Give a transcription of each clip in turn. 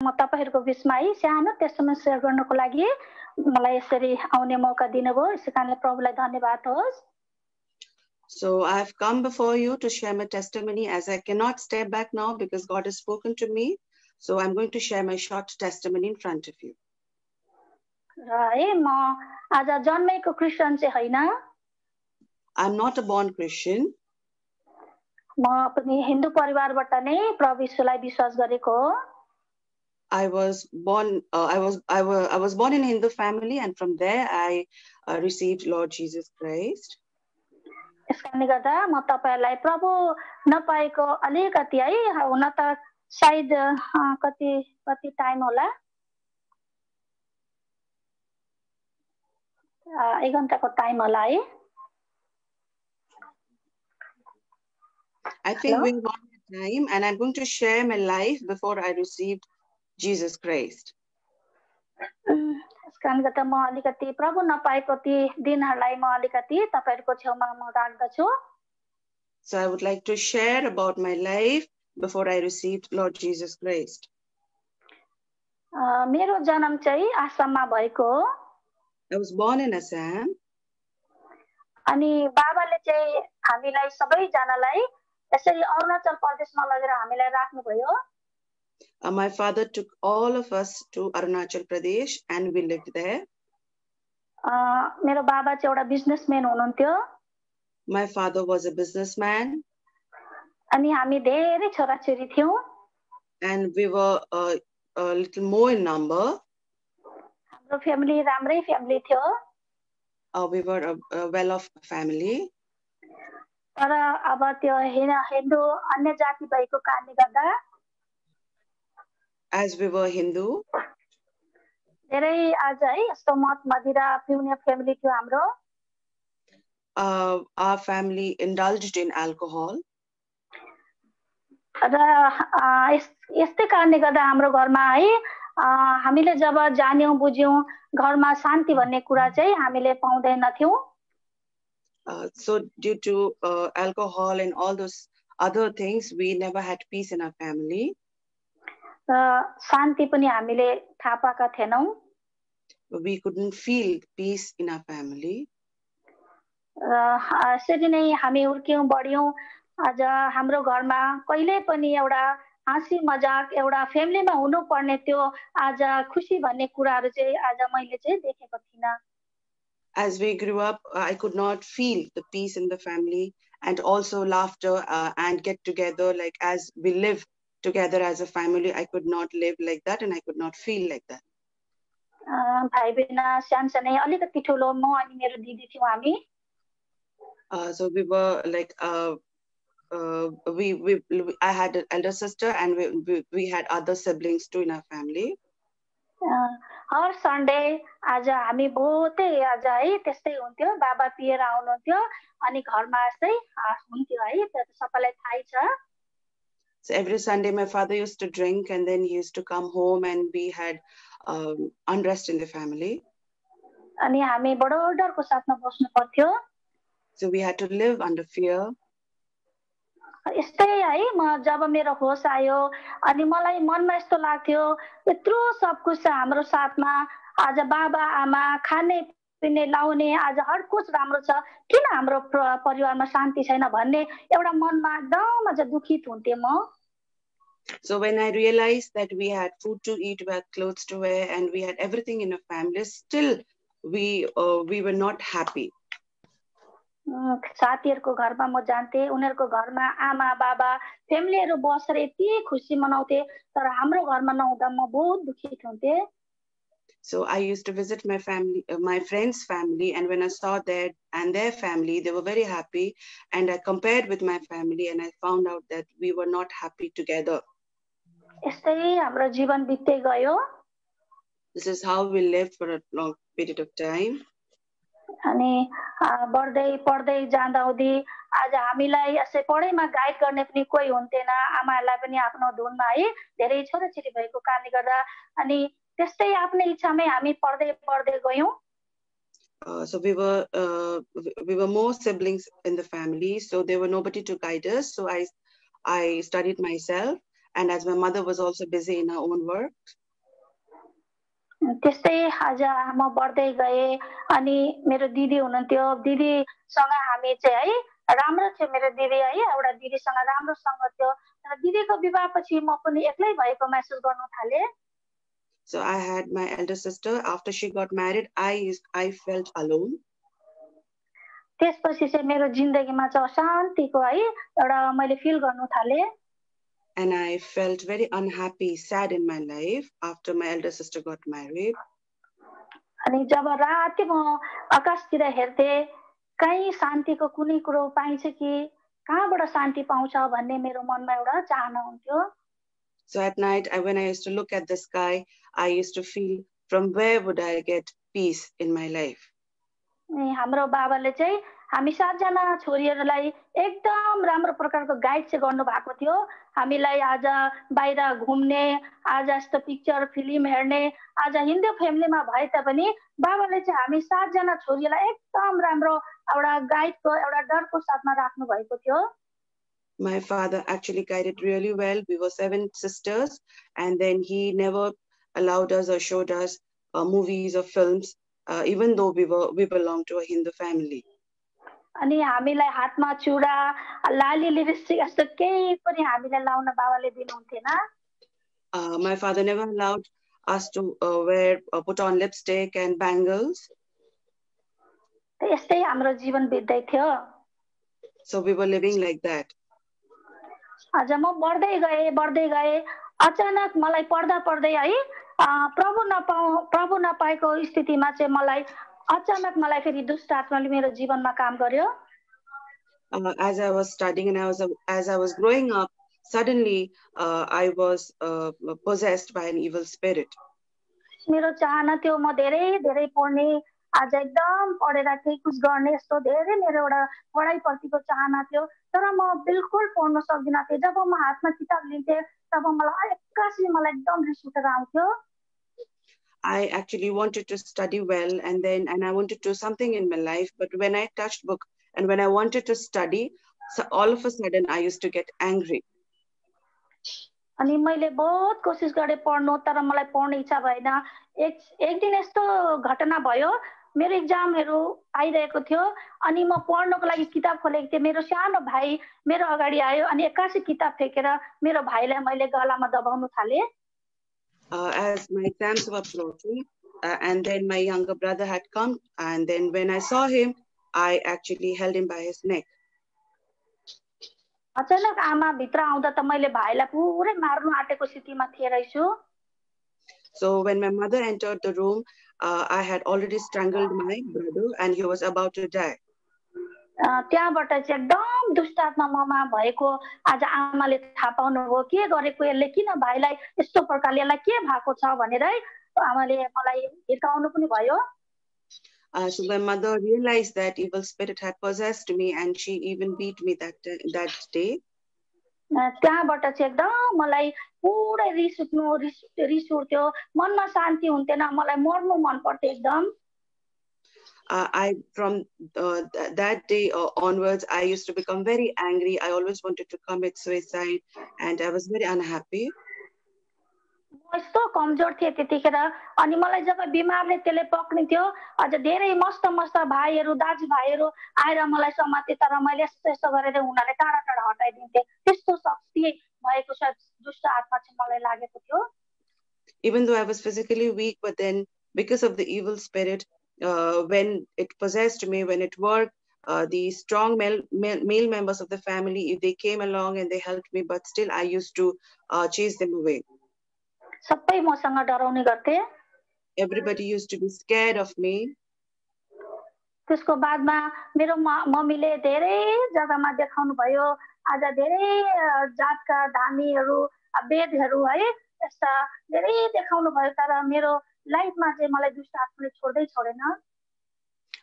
म तपाईहरुको बीचमा है सानो टेस्टिमोनी शेयर गर्नको लागि मलाई यसरी आउने मौका दिनुभयो यसै कारणले प्रभुलाई धन्यवाद होस्. So I have come before you to share my testimony as I cannot step back now because God has spoken to me. So I'm going to share my short testimony in front of you. र है म आज जन्मेको Christian चाहिँ हैन. I'm not a born Christian. म पनि हिन्दू परिवारबाट नै प्रभु येशूलाई विश्वास गरेको हो. I was born in a Hindu family, and from there I received Lord Jesus Christ. यसकारणले गर्दा म तपाईहरुलाई प्रभु नपाएको अलिकति है हुन त सायद कति टाइम होला 1 घण्टाको टाइम होला है. I think we want time, and I'm going to share my life before I received Jesus Christ. यसकारणले गर्दा म अलिकति प्रभु नपाएको ती दिनहरुलाई म अलिकति तपाईहरुको छेउमा म राख्दछु. So I would like to share about my life before I received Lord Jesus Christ. मेरो जन्म चाहिँ आसाममा भएको हो. I was born in Assam. अनि बाबाले चाहिँ हामीलाई सबै जनालाई यसरी अरुणाचल प्रदेशमा लगेर हामीलाई राख्नु भयो. My father took all of us to Arunachal Pradesh and we lived there. मेरो बाबा चाहिँ एउटा बिजनेसम्यान हुनुहुन्थ्यो. My father was a businessman. अनि हामी धेरै छोराछोरी थियौं. And we were a little more in number. हाम्रो फ्यामिली राम्रै फ्यामिली थियो. We were a well-off family. तर अब त्यो हिन्दू अन्य जाति भएको कारणले गर्दा as we were Hindu धेरै आज है यस्तो मद मदिरा पिउने फ्यामिली थियो हाम्रो. Our family indulged in alcohol. र यस्तै कारणले गर्दा हाम्रो घरमा है हामीले जब जान्यौं बुझ्यौं घरमा शान्ति भन्ने कुरा चाहिँ हामीले पाउँदैनथ्यौं. So due to alcohol and all those other things, we never had peace in our family. शान्ति पनि हामीले थाहा पाएका थिएनौं. We couldn't feel peace in our family. यसरी नै हामी हुर्क्यौं बढ्यौं. आज हाम्रो घरमा कहिले पनि एउटा हाँसी मजाक एउटा फ्यामिलीमा हुनु पर्ने त्यो आज खुशी भन्ने कुराहरु चाहिँ आज मैले चाहिँ देखेको थिइन. As we grew up, I could not feel the peace in the family and also laughter and get together like as we live together as a family. I could not live like that and I could not feel like that. भाइ बहिनी सानसानै अलिकति ठुलो म अनि मेरो दिदी थियौ हामी. So we were like I had an elder sister and we had other siblings too in our family. Her Sunday आज हामी बहुतै आज है त्यस्तै हुन्थ्यो. बाबा पिएर आउनुहुन्थ्यो अनि घरमा यस्तै हुन्थ्यो है त्यो सबैलाई थाहै छ. So every Sunday my father used to drink and then he used to come home and we had unrest in the family. अनि हामी बडो डरको साथमा बस्नु पर्थ्यो. So we had to live under fear. यस्तै है म जब मेरो होस आयो अनि मलाई मनमा यस्तो लाग्थ्यो यत्रो सब कुछ हाम्रो साथमा आज बाबा आमा खाने पिउने लाउने आज हर कुछ राम्रो छ किन हाम्रो परिवारमा शान्ति छैन भन्ने एउटा मनमा एकदम अझ दुखित हुन्थे म. So when I realized that we had food to eat, we had clothes to wear and we had everything in our family, still we were not happy. साथीहरुको घरमा म जान्थे उनीहरुको घरमा आमा बाबा फ्यामिलीहरु बसेर यति खुसी मनाउँथे तर हाम्रो घरमा नहुँदा म बहुत दुखित हुन्थे. So I used to visit my family, my friends' family, and when I saw that and their family, they were very happy. And I compared with my family, and I found out that we were not happy together. यस्तै हाम्रो जीवन बित्दै गयो. This is how we lived for a long period of time. अनि बढ्दै पढ्दै जाँदाहुँदी आज हामीलाई यसै पढाइमा गाइड गर्ने पनि कोही हुन्थेन. आमाहरूलाई पनि आफ्नो धुनमा है धेरै छोराछोरी भएको कारणले गर्दा अनि त्यस्तै आफ्नै इच्छामै हामी पढ्दै पढ्दै गयौं. So we were more siblings in the family, so there were nobody to guide us. So I studied myself and as my mother was also busy in her own work. त्यस्तै आज म बढ्दै गए अनि मेरो दिदी हुनुहुन्थ्यो दिदीसँग हामी चाहिँ है राम्रो थियो मेरो दिदी है एउटा दिदीसँग राम्रोसँग थियो तर दिदीको विवाहपछि म पनि एक्लै भएको महसुस गर्न थाले So I had my elder sister. After she got married, I felt alone. त्यसपछि चाहिँ मेरो जिन्दगीमा चाहिँ अशान्तिको है एउटा मैले फिल गर्न थाले And I felt very unhappy, sad in my life after my elder sister got married. अनि जब राति म आकाशतिर हेर्थे कहीँ शान्तिको कुनै कुरो पाइन्छ कि कहाँबाट शान्ति पाउँछ भन्ने मेरो मनमा एउटा चाहना हुन्थ्यो So at night, when I used to look at the sky, I used to feel from where would I get peace in my life. अनि हाम्रो बाबाले चाहिँ हामी 7 जना छोरीहरूलाई एकदम राम्रो प्रकारको गाइड चाहिँ गर्नु भएको थियो हामीलाई आज बाहिर घुम्ने आज यस्तो पिक्चर फिल्म हेर्ने आज हिन्दू फ्यामिलीमा भए तापनि बाबाले चाहिँ हामी 7 जना छोरीलाई एकदम राम्रो एउटा गाइडको एउटा डरको साथमा राख्नु भएको थियो My father actually guided really well. We were 7 sisters, and then he never allowed us or showed us movies or films, even though we belong to a Hindu family. अनि हामीलाई हातमा चुडा लाली लिपस्टिक यस्तो केही पनि हामीलाई लाउन बाबाले दिनुहुन्थेन My father never allowed us to put on lipstick and bangles. यस्तै हाम्रो जीवन बित्दै थियो So we were living like that. आज म बढ्दै गए अचानक मलाई पढ्दा पढ्दै है प्रभु नपाएको स्थितिमा चाहिँ मलाई अचानक मलाई फेरि दुष्ट आत्माले मेरो जीवनमा काम गर्यो As I was studying and as I was growing up, suddenly I was possessed by an evil spirit. मेरो चाहना थियो म धेरै पढ्ने आज एकदम पढेर केही कुछ गर्ने यस्तो धेरै मेरो एउटा पढाइप्रतिको चाहना थियो तर म बिल्कुल पढ्न सक्दिन थिएँ जब म हातमा किताब लिन्थे तब मलाई एक्कासी मलाई एकदम रिस उठेर आउँथ्यो I actually wanted to study well and I wanted to do something in my life, but when I touched book and when I wanted to study, so all of a sudden I used to get angry. अनि मैले बहुत कोसिस गरे पढ्नु तर मलाई पढ्ने इच्छा भएन एक दिन यस्तो घटना भयो मेरो एक्जामहरु आइरहेको थियो अनि म पढ्नको लागि किताब खोलेको थिएँ मेरो सानो भाइ मेरो अगाडि आयो अनि एक्कासी किताब फेकेर मेरो भाइलाई मैले गलामा दबाउन थाले As my exams were approaching and then my younger brother had come and then when I saw him I actually held him by his neck. अचानक आमा भित्र आउँदा त मैले भाइलाई पुरै मार्नु आटेको स्थितिमा थिए रहेछु So when my mother entered the room I had already strangled my brother and he was about to die. त्यहाँबाट चाहिँ एकदम दुष्ट आत्मा ममा भएको आज आमाले थाहा पाउनु हो के गरेको यसले किन भाइलाई यस्तो प्रकारले यसलाई के भएको छ भनेर आमाले मलाई हिर्काउनु पनि भयो So my mother realized that evil spirit had possessed me and she even beat me that day. त्यहाँबाट चाहिँ एकदम मलाई पुरै रिस उठ्थ्यो मनमा शान्ति हुन्थेन मलाई मर्नु मन पर्थ्यो एकदम From that day onwards, I used to become very angry. I always wanted to commit suicide and I was very unhappy. यस्तो कमजोर थिए त्यतिखेर अनि मलाई जब बिमारले त्यसले पक्रिन्थ्यो अझ धेरै मस्त भाइहरू दाजुभाइहरू आएर मलाई समाते तर मैले यस्तो गरेर उनीहरुले टाढा हटाइदिन्थे त्यस्तो शक्ति भएको छ दुष्ट आत्मा चाहिँ मलाई लागेको थियो Even though I was physically weak, but then because of the evil spirit, when it possessed me, when it worked, the strong male members of the family, if they came along and they helped me, but still I used to chase them away. सबै मसँग डराउने गर्थे Everybody used to be scared of me. त्यसको बादमा मेरो मम्मीले धेरै जग्गामा देखाउनु भयो आज धेरै जातका धामीहरू वेदहरू है यस्ता धेरै देखाउनु भयो तर मेरो लाइफमा चाहिँ मलाई दुष्ट आत्माले छोडेन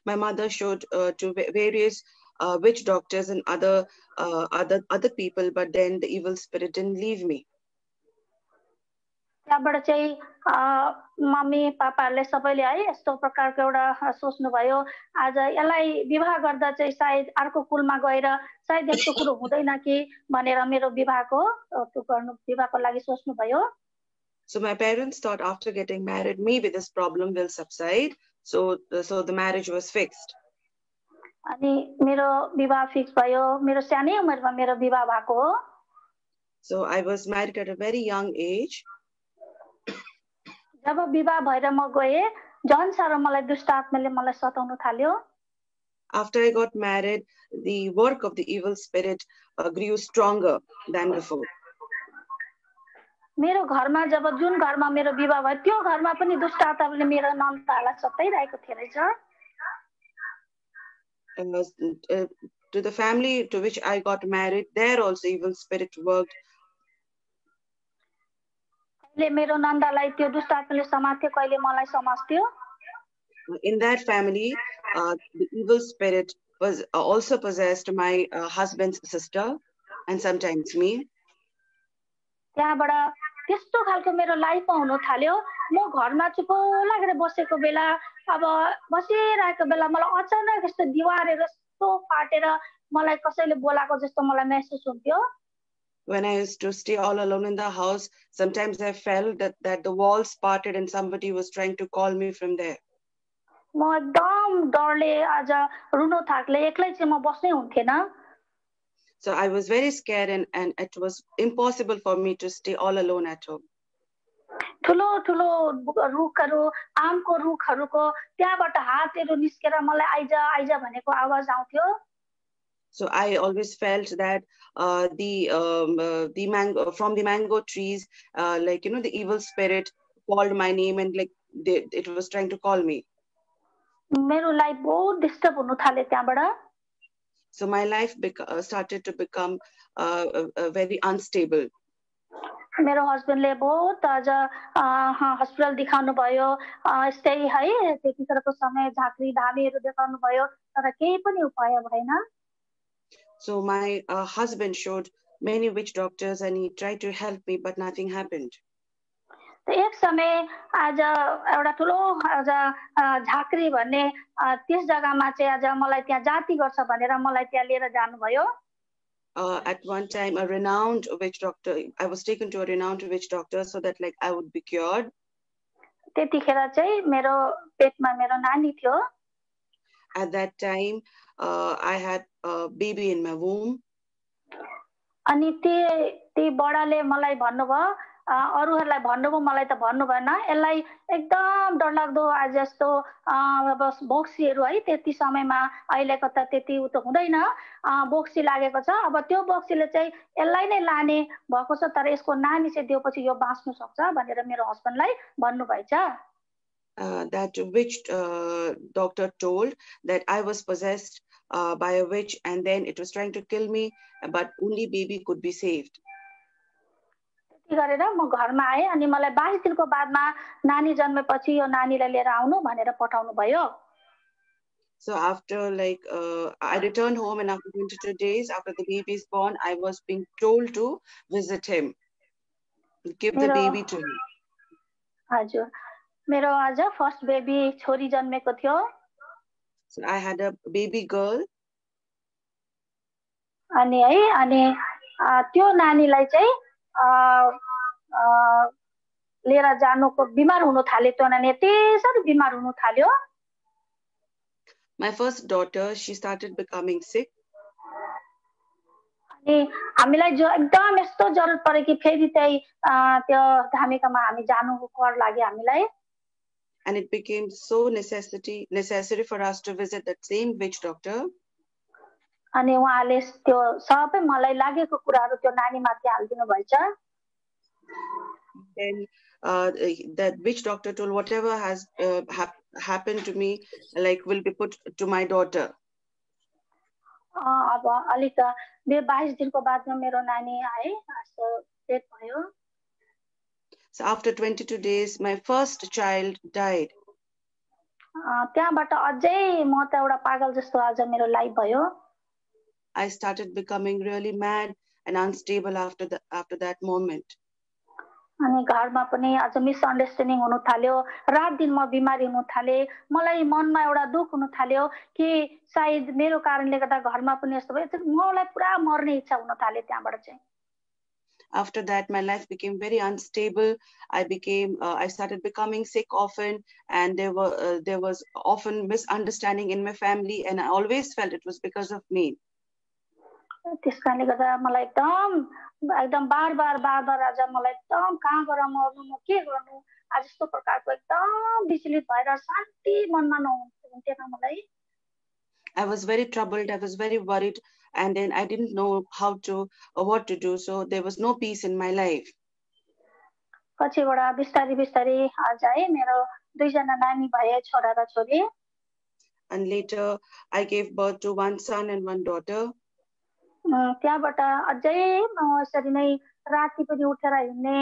My mother showed to various witch doctors and other people, but then the evil spirit didn't leave me. त्यहाँबाट चाहिँ मम्मी पापाहरूले सबैले है यस्तो प्रकारको एउटा सोच्नुभयो आज यसलाई विवाह गर्दा चाहिँ सायद अर्को कुलमा गएर सायद यस्तो कुरो हुँदैन कि भनेर मेरो विवाहको लागि सोच्नुभयो. So my parents thought after getting married, maybe this problem will subside. So the marriage was fixed. अनि मेरो विवाह फिक्स भयो. मेरो सानै उमेरमा मेरो विवाह भएको हो. So I was married at a very young age. जब विवाह भएर म गए झन् साह्रो मलाई दुष्ट आत्माले मलाई सताउन थाल्यो. After I got married, the work of the evil spirit grew stronger than before. मेरो घरमा जब जुन घरमा मेरो विवाह भयो त्यो घरमा पनि दुष्ट आत्माले मेरो नन्दलाई सताइरहेको थियो रहेछ. To the family to which I got married, there also evil spirit worked. मेरो नन्दलाई त्यो दुष्ट आत्माले समात्यो, कहिले मलाई समात्यो. In that family, the evil spirit was also possessed my husband's sister and sometimes me. त्यहाँबाट त्यस्तो खालको मेरो लाइफमा हुन थाल्यो. म घरमा चुप लागेर बसेको बेला अब बसिरहेको बेला मलाई अचानक यस्तो दिवारहरू यस्तो फाटेर मलाई कसैले बोलाएको जस्तो मलाई महसुस हुन्थ्यो. When I used to stay all alone in the house, sometimes I felt that the walls parted and somebody was trying to call me from there. म एकदम डरले आज रुन थाक्ले, एक्लै चाहिँ म बस्नै हुन्थेन. So I was very scared and it was impossible for me to stay all alone at home. ठुलो ठुलो रुखहरू, आमको रुखहरूको त्यहाँबाट हातहरू निस्केर मलाई आइजा आइजा भनेको आवाज आउँथ्यो. So I always felt that the mango from the mango trees, like the evil spirit called my name and like it was trying to call me. मेरो लाइफ बहुत डिस्टर्ब हुन थाले त्यहाँबाट. So my life started to become very unstable. मेरो हस्बेन्डले बहुत आज hospital देखाउनु भयो. यस्तै है त्यतिखेरको समय झाँक्री धामीहरू देखाउनु भयो तर केही पनि उपाय भएन. So my husband showed many witch doctors and he tried to help me but nothing happened. एक समय आज एउटा ठुलो आज झाँक्री भन्ने त्यस जग्गामा चाहिँ आज मलाई त्यहाँ जाति गर्छ भनेर मलाई त्यहाँ लिएर जानुभयो. At one time a renowned witch doctor, I was taken to a renowned witch doctor so that like I would be cured. त्यतिखेर चाहिँ मेरो पेटमा मेरो नानी थियो. At that time I had a baby in my womb. अनि ती बडाले मलाई भन्नुभयो, अरूहरूलाई भन्नुभयो, मलाई त भन्नु भएन. यसलाई एकदम डरलाग्दो आज जस्तो बस बोक्सीहरू है त्यति समयमा अहिलेको त त्यति उ त हुँदैन, बोक्सी लागेको छ. अब त्यो बोक्सीले चाहिँ यसलाई नै लाने भएको छ तर यसको नानी चाहिँ दिएपछि यो बाँच्नु सक्छ भनेर मेरो हस्बेन्डलाई भन्नुभएछ. That witch doctor told that I was possessed by a witch and then it was trying to kill me but only baby could be saved. त्यति गरेर म घरमा आए अनि मलाई 22 दिनको बादमा नानी जन्मेपछि यो नानीलाई लिएर आउनु भनेर पठाउनु भयो. So after like I returned home and after 22 days after the baby is born, I was being told to visit him, give the baby to him. हजुर, मेरो आज फर्स्ट बेबी छोरी जन्मेको थियो. So I had a baby girl. अनि है अनि त्यो नानीलाई चाहिँ लिएर जानुको बिमार हुन थाल्यो. त्यो नानी त्यसरी बिमार हुन थाल्यो. My first daughter, she started becoming sick. अनि हामीलाई जो एकदम यस्तो जरुरत पर्यो कि फेरि त्यही त्यो धामिकामा हामी जानुको कर लाग्यो हामीलाई. And it became so necessary for us to visit that same witch doctor. अनि उहाँले त्यो सबै मलाई लागेको कुराहरू त्यो नानीमाथि हाल्दिनु भएछ. Then that witch doctor told whatever has happened to me like will be put to my daughter. अब अलिक 22 दिनको बादमा मेरो नानी आए, यस्तो डेथ भयो. So after 22 days my first child died. त्यहाँबाट अझै म त एउटा पागल जस्तो आज मेरो लाइफ भयो. I started becoming really mad and unstable after that moment. अनि घरमा पनि अझ मिसअन्डरस्ट्यान्डिङ हुन थाल्यो, रात दिन म बिमारी हुन थाले, मलाई मनमा एउटा दुःख हुन थाल्यो कि सायद मेरो कारणले गर्दा घरमा पनि यस्तो भयो, मलाई पुरा मर्ने इच्छा हुन थाल्यो त्यहाँबाट चाहिँ। After that, my life became very unstable. I started becoming sick often, and there was often misunderstanding in my family, and I always felt it was because of me. त्यस कारणले गर्दा मलाई एकदम बार बार आज मलाई एकदम कहाँ गएर मर्नु, म के गर्नु, आज यस्तो प्रकारको एकदम विचलित भएर शान्ति मनमा नहुन्थेन मलाई। I was very troubled. I was very worried, and then I didn't know what to do. So there was no peace in my life. पछिबाट बिस्तारी बिस्तारी आज है मेरो 2 जना नानी भए, छोरा र छोरी। And later I gave birth to one son and one daughter. त्यहाँबाट अझै म यसरी नै राति पनि उठेर हिँड्ने,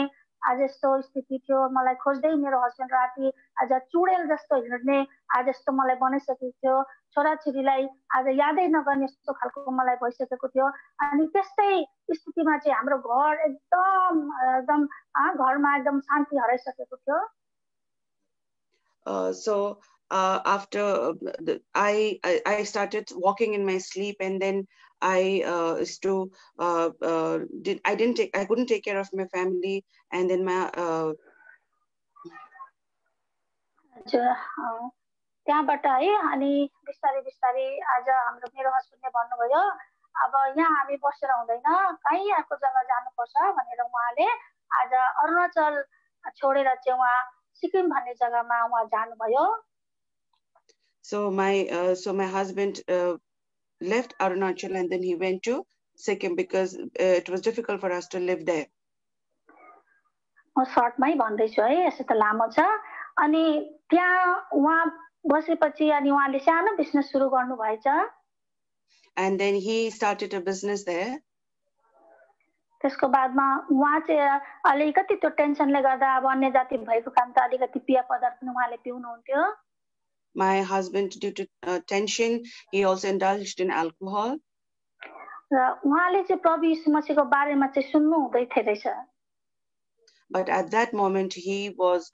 आज यस्तो स्थिति थियो, मलाई खोज्दै मेरो हस्बेन्ड राति आज चुडेल जस्तो हिँड्ने, आज यस्तो मलाई बनाइसकेको थियो, छोराछोरीलाई आज यादै नगर्ने यस्तो खालको मलाई भइसकेको थियो। अनि त्यस्तै स्थितिमा चाहिँ हाम्रो घर एकदम घरमा एकदम शान्ति हराइसकेको थियो। So after I started walking in my sleep, and then I couldn't take care of my family, and then my त्यहाँबाट है अनि बिस्तारै बिस्तारै आज हाम्रो मेरो हस्बेन्डले भन्नुभयो अब यहाँ हामी बसेर हुँदैन, कहीँ अर्को जग्गा जानुपर्छ भनेर उहाँले आज अरुणाचल छोडेर चाहिँ उहाँ सिक्किम भन्ने जग्गामा उहाँ जानुभयो। So my husband left Arunachal and then he went to Sikkim because it was difficult for us to live there. म सर्टमै भन्दैछु है, यसो त लामो छ। अनि त्यहाँ उहाँ बसेपछि अनि उहाँले सानो बिजनेस सुरु गर्नु भएछ। And then he started a business there. त्यसको बादमा उहाँ चाहिँ अलिकति त्यो टेन्सनले गर्दा अब अन्य जाति भएको कारण त अलिकति पेय पदार्थ पनि उहाँले पिउनुहुन्थ्यो। My husband, due to tension, he also indulged in alcohol. र उहाँले चाहिँ प्रभु यीशु मसीहको बारेमा चाहिँ सुन्नु हुँदै थियो रहेछ। But at that moment he was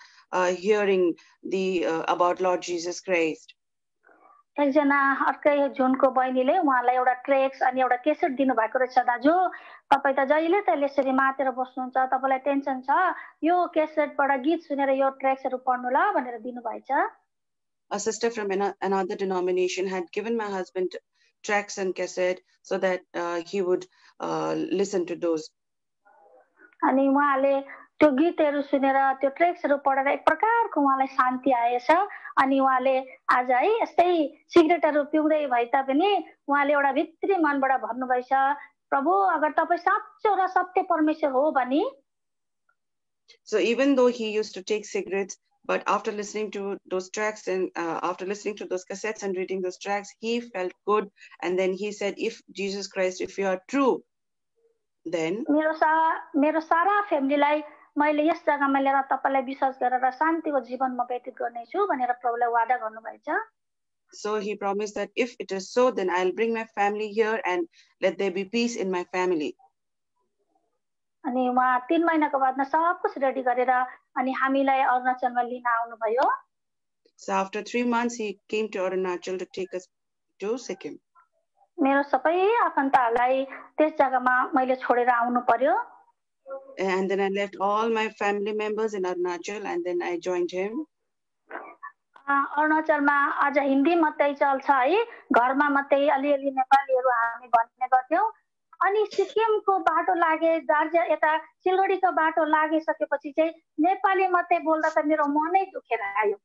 hearing about Lord Jesus Christ. एकजना अर्कै जुनको बहिनीले उहाँलाई एउटा ट्रेक्स अनि एउटा केसेट दिनु भएको रहेछ, दाजु तपाई त जहिले त यसरी मातेर बस्नुहुन्छ, तपाईलाई टेन्सन छ, यो केसेटबाट गीत सुनेर यो ट्रेक्सहरु पढ्नु ल भनेर दिनु भएछ। A sister from another denomination had given my husband tracks and cassette so that he would listen to those. अनि उहाँले त्यो गीतहरु सुनेर त्यो ट्रेक्सहरु पढेर एक प्रकारको उहाँलाई शान्ति आएछ। अनि उहाँले आज है यस्तै सिगरेटहरु पिउँदै भए तापनि उहाँले एउटा भित्री मनबाट भन्नुभएछ, प्रभु अगर तपाई साँचो र सत्य परमेश्वर हो भनी। So even though he used to take cigarettes, but after listening to those tracks and after listening to those cassettes and reading those tracks, he felt good. And then he said, if Jesus Christ, if you are true, then मेरो सारा फ्यामिलीलाई मैले यस जग्गामा लिएर तपाईलाई विश्वास गरेर शान्तिको जीवन म व्यतीत गर्नेछु भनेर प्रभुले वादा गर्नुभएछ। So he promised that if it is so, then I'll bring my family here and let there be peace in my family. अनि उहाँ 3 महिनाको बादमा सब कुछ रेडी गरेर अनि हामीलाई अरुणाचलमा लिन आउनुभयो। So after 3 months he came to Arunachal to take us to Sikkim. मेरो सबै आफन्तहरूलाई त्यस जग्गामा मैले छोडेर आउनु पर्यो। And then I left all my family members in Arunachal and then I joined him. अरुणाचलमा आज हिन्दी मात्रै चल्छ है, घरमा मात्रै अलिअलि नेपालीहरु हामी भन्ने गर्थ्यौं। अनि सिक्किमको बाटो लागे, दार्जिलिङ यता सिलगढीको बाटो लागिसकेपछि चाहिँ नेपाली मात्रै बोल्दा त मेरो मनै दुखेर आयो।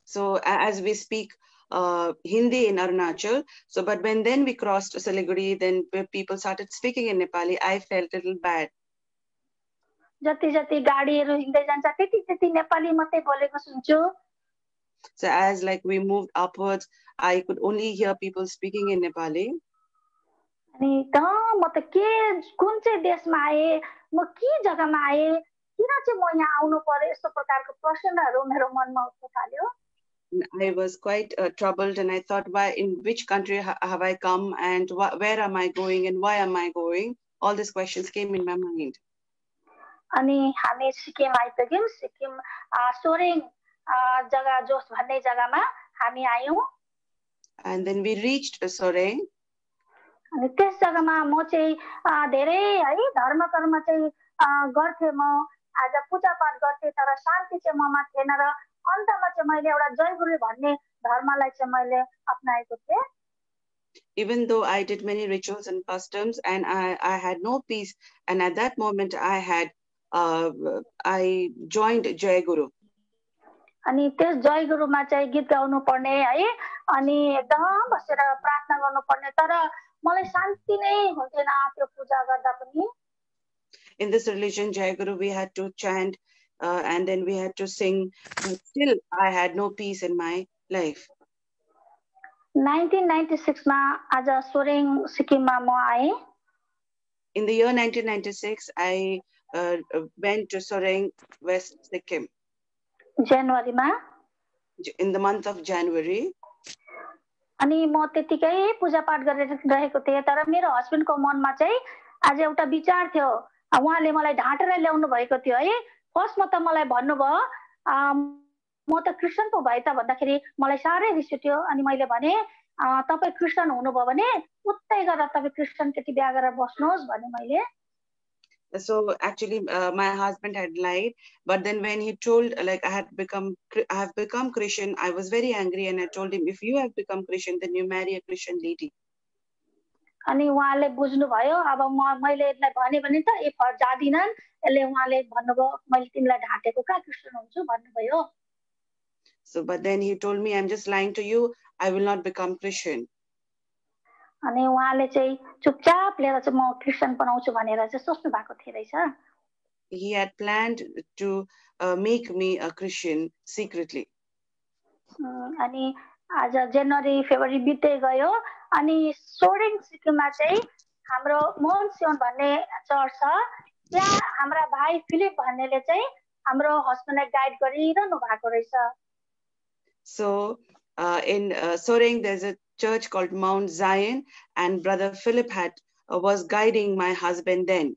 So as we speak Hindi in Arunachal, so but then we crossed Siliguri, then people started speaking in Nepali, I felt a little bad. जति जति गाडीहरु हिँड्दै जान्छ त्यति त्यति नेपाली मात्रै बोलेको सुन्छु। So as like we moved upwards, I could only hear people speaking in Nepali. अनि त म त के कुन चाहिँ देशमा आए, म के जग्गामा आए, किन चाहिँ म यहाँ आउनु पर्यो, यस्तो प्रकारको प्रश्नहरु मेरो मनमा उठ्न थाल्यो। I was quite troubled and I thought, in which country have I come and where am I going and why am I going? All these questions came in my mind. अनि हामी सिक्किम आइपुग्यौं सिक्किम सोरेङ जग्गा जोस भन्ने जग्गामा हामी आयौं And then we reached Soreng. अनि त्यस जग्गामा म चाहिँ धेरै है धर्म कर्म चाहिँ गर्थे म आज पूजा पाठ गर्थे तर शान्ति चाहिँ ममा थिएन र अन्तमा चाहिँ मैले एउटा जयगुरु भन्ने धर्मलाई चाहिँ मैले अपनाएको थिएँ Even though I did many rituals and customs and I had no peace, and at that moment I joined Jai Guru. अनि त्यस जयगुरुमा चाहिँ गीत गाउनु पर्ने है अनि एकदम बसेर प्रार्थना गर्नु पर्ने तर मलाई शान्ति नै हुन्थेन त्यो पूजा गर्दा पनि In this religion Jai Guru we had to chant and then we had to sing, but still I had no peace in my life. 1996 मा आज सोरेङ सिक्किममा म आए In the year 1996 I went to Soreng, West Sikkim. जनवरीमा In the month of January. अनि म त्यतिकै पूजा पाठ गरिरहेको थिएँ तर मेरो हस्बेन्डको मनमा चाहिँ आज एउटा विचार थियो उहाँले मलाई ढाँटेर ल्याउनु भएको थियो है फर्स्टमा त मलाई भन्नुभयो म त क्रिस्चियन पो भए त भन्दाखेरि मलाई साह्रै रिस उठ्यो अनि मैले भने तपाईँ क्रिस्चियन हुनुभयो भने उतै गरेर तपाईँ क्रिस्चियन केटी बिहा गरेर बस्नुहोस् भने मैले So actually my husband had lied, but then when he told like I have become Christian, I was very angry and I told him, if you have become Christian then you marry a Christian lady. अनि उहाँले बुझ्नु भयो अब मैले यसलाई भने पनि त ए जादिनन् यसले उहाँले भन्नुभयो मैले तिमीलाई ढाटेको का क्रिस्चियन हुन्छु भन्नुभयो So but then he told me, I'm just lying to you, I will not become Christian. अनि उहाँले चाहिँ चुपचाप लिएर चाहिँ म क्रिस्चियन बनाउँछु भनेर चाहिँ सोच्नु भएको थियो रहेछ He had planned to make me a Christian secretly. अनि आज जनवरी फेब्रुअरी बित्दै गयो अनि सोरेङ सिक्किममा चाहिँ हाम्रो मोहनसियोन भन्ने चर्च छ त्यहाँ हाम्रा भाइ फिलिप भन्नेले चाहिँ हाम्रो हस्बेन्डलाई गाइड गरिरहनु भएको रहेछ So in Soreng there's a church called Mount Zion and brother Philip was guiding my husband then.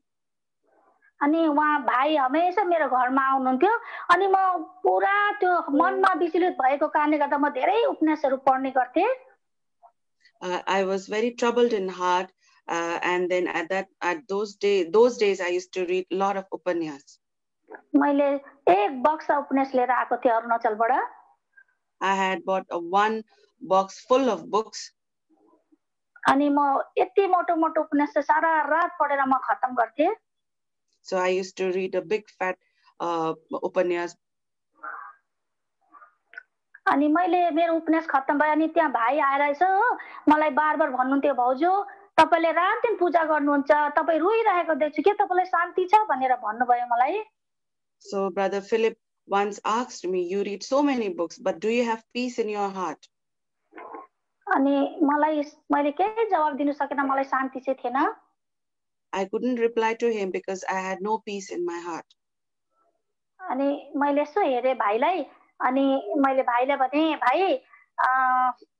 अनि उहाँ भाइ हमेशा मेरो घरमा आउनुहुन्थ्यो अनि म पुरा त्यो मनमा विचलित भएको कारणले गर्दा म धेरै उपन्यासहरू पढ्ने गर्थे I was very troubled in heart and then at those days I used to read a lot of upanyas. मैले एक बक्सा उपन्यास लिएर आएको थिएँ अरुणाचलबाट I had bought one box full of books. अनि म यति मोटो मोटो उपन्यास सारा रात पढेर म खत्म गर्थे So I used to read a big fat upanyas. अनि मैले मेरो उपन्यास खत्म भयो अनि त्यहाँ भाइ आएर यसो मलाई बारबार भन्नुहुन्थ्यो भाउजू तपाईले रात दिन पूजा गर्नुहुन्छ तपाई रोइरहेको देख्छु के तपाईलाई शान्ति छ भनेर भन्नुभयो मलाई So brother Philip once asked me, you read so many books, but do you have peace in your heart? अनि मलाई मैले के जवाफ दिन सकेन मलाई शान्ति चाहिँ थिएन I couldn't reply to him because I had no peace in my heart. अनि मैले यसो हेरे भाइलाई अनि मैले भाइलाई भने भाइ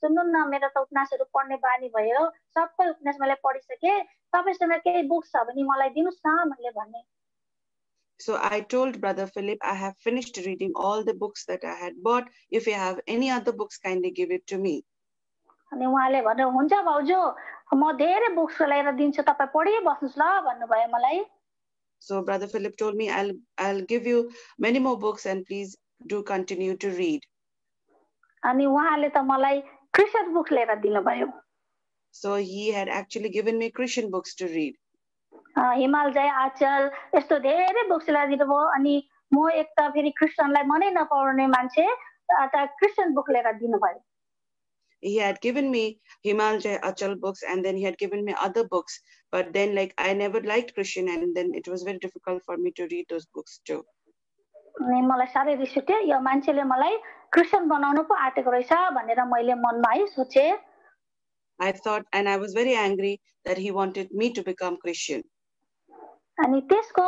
सुन्नु न मेरो त उपन्यासहरू पढ्ने बानी भयो सबै उपन्यास मैले पढिसके तपाईसँग केही बुक छ भने मलाई दिनुस् न मैले भने So I told brother Philip, I have finished reading all the books that I had bought. If you have any other books, kindly give it to me. अनि उहाँले भने हुन्छ भाउजू म धेरै बुक्स लिएर दिन्छु तपाई पढि बस्नुस् ल भन्नुभयो मलाई So brother Philip told me, I'll give you many more books and please do continue to read. अनि उहाँले त मलाई क्रिस्चियन बुक्स लिएर दिनुभयो So he had actually given me Christian books to read. हिमाल जय आचल यस्तो धेरै बुक्स ल्याएर दिनुभयो अनि म एक त फेरि क्रिस्चियनलाई मनै नपढ्ने मान्छे त क्रिस्चियन बुक लिएर दिनुभयो He had given me Himal Jai Achal books and then he had given me other books, but then like I never liked Christian and then it was very difficult for me to read those books too. अनि मलाई साह्रै रिस उठ्यो यो मान्छेले मलाई Christian बनाउनु पो आँटेको रहेछ भनेर मैले मनमा है सोचे I thought and I was very angry that he wanted me to become Christian. अनि त्यसको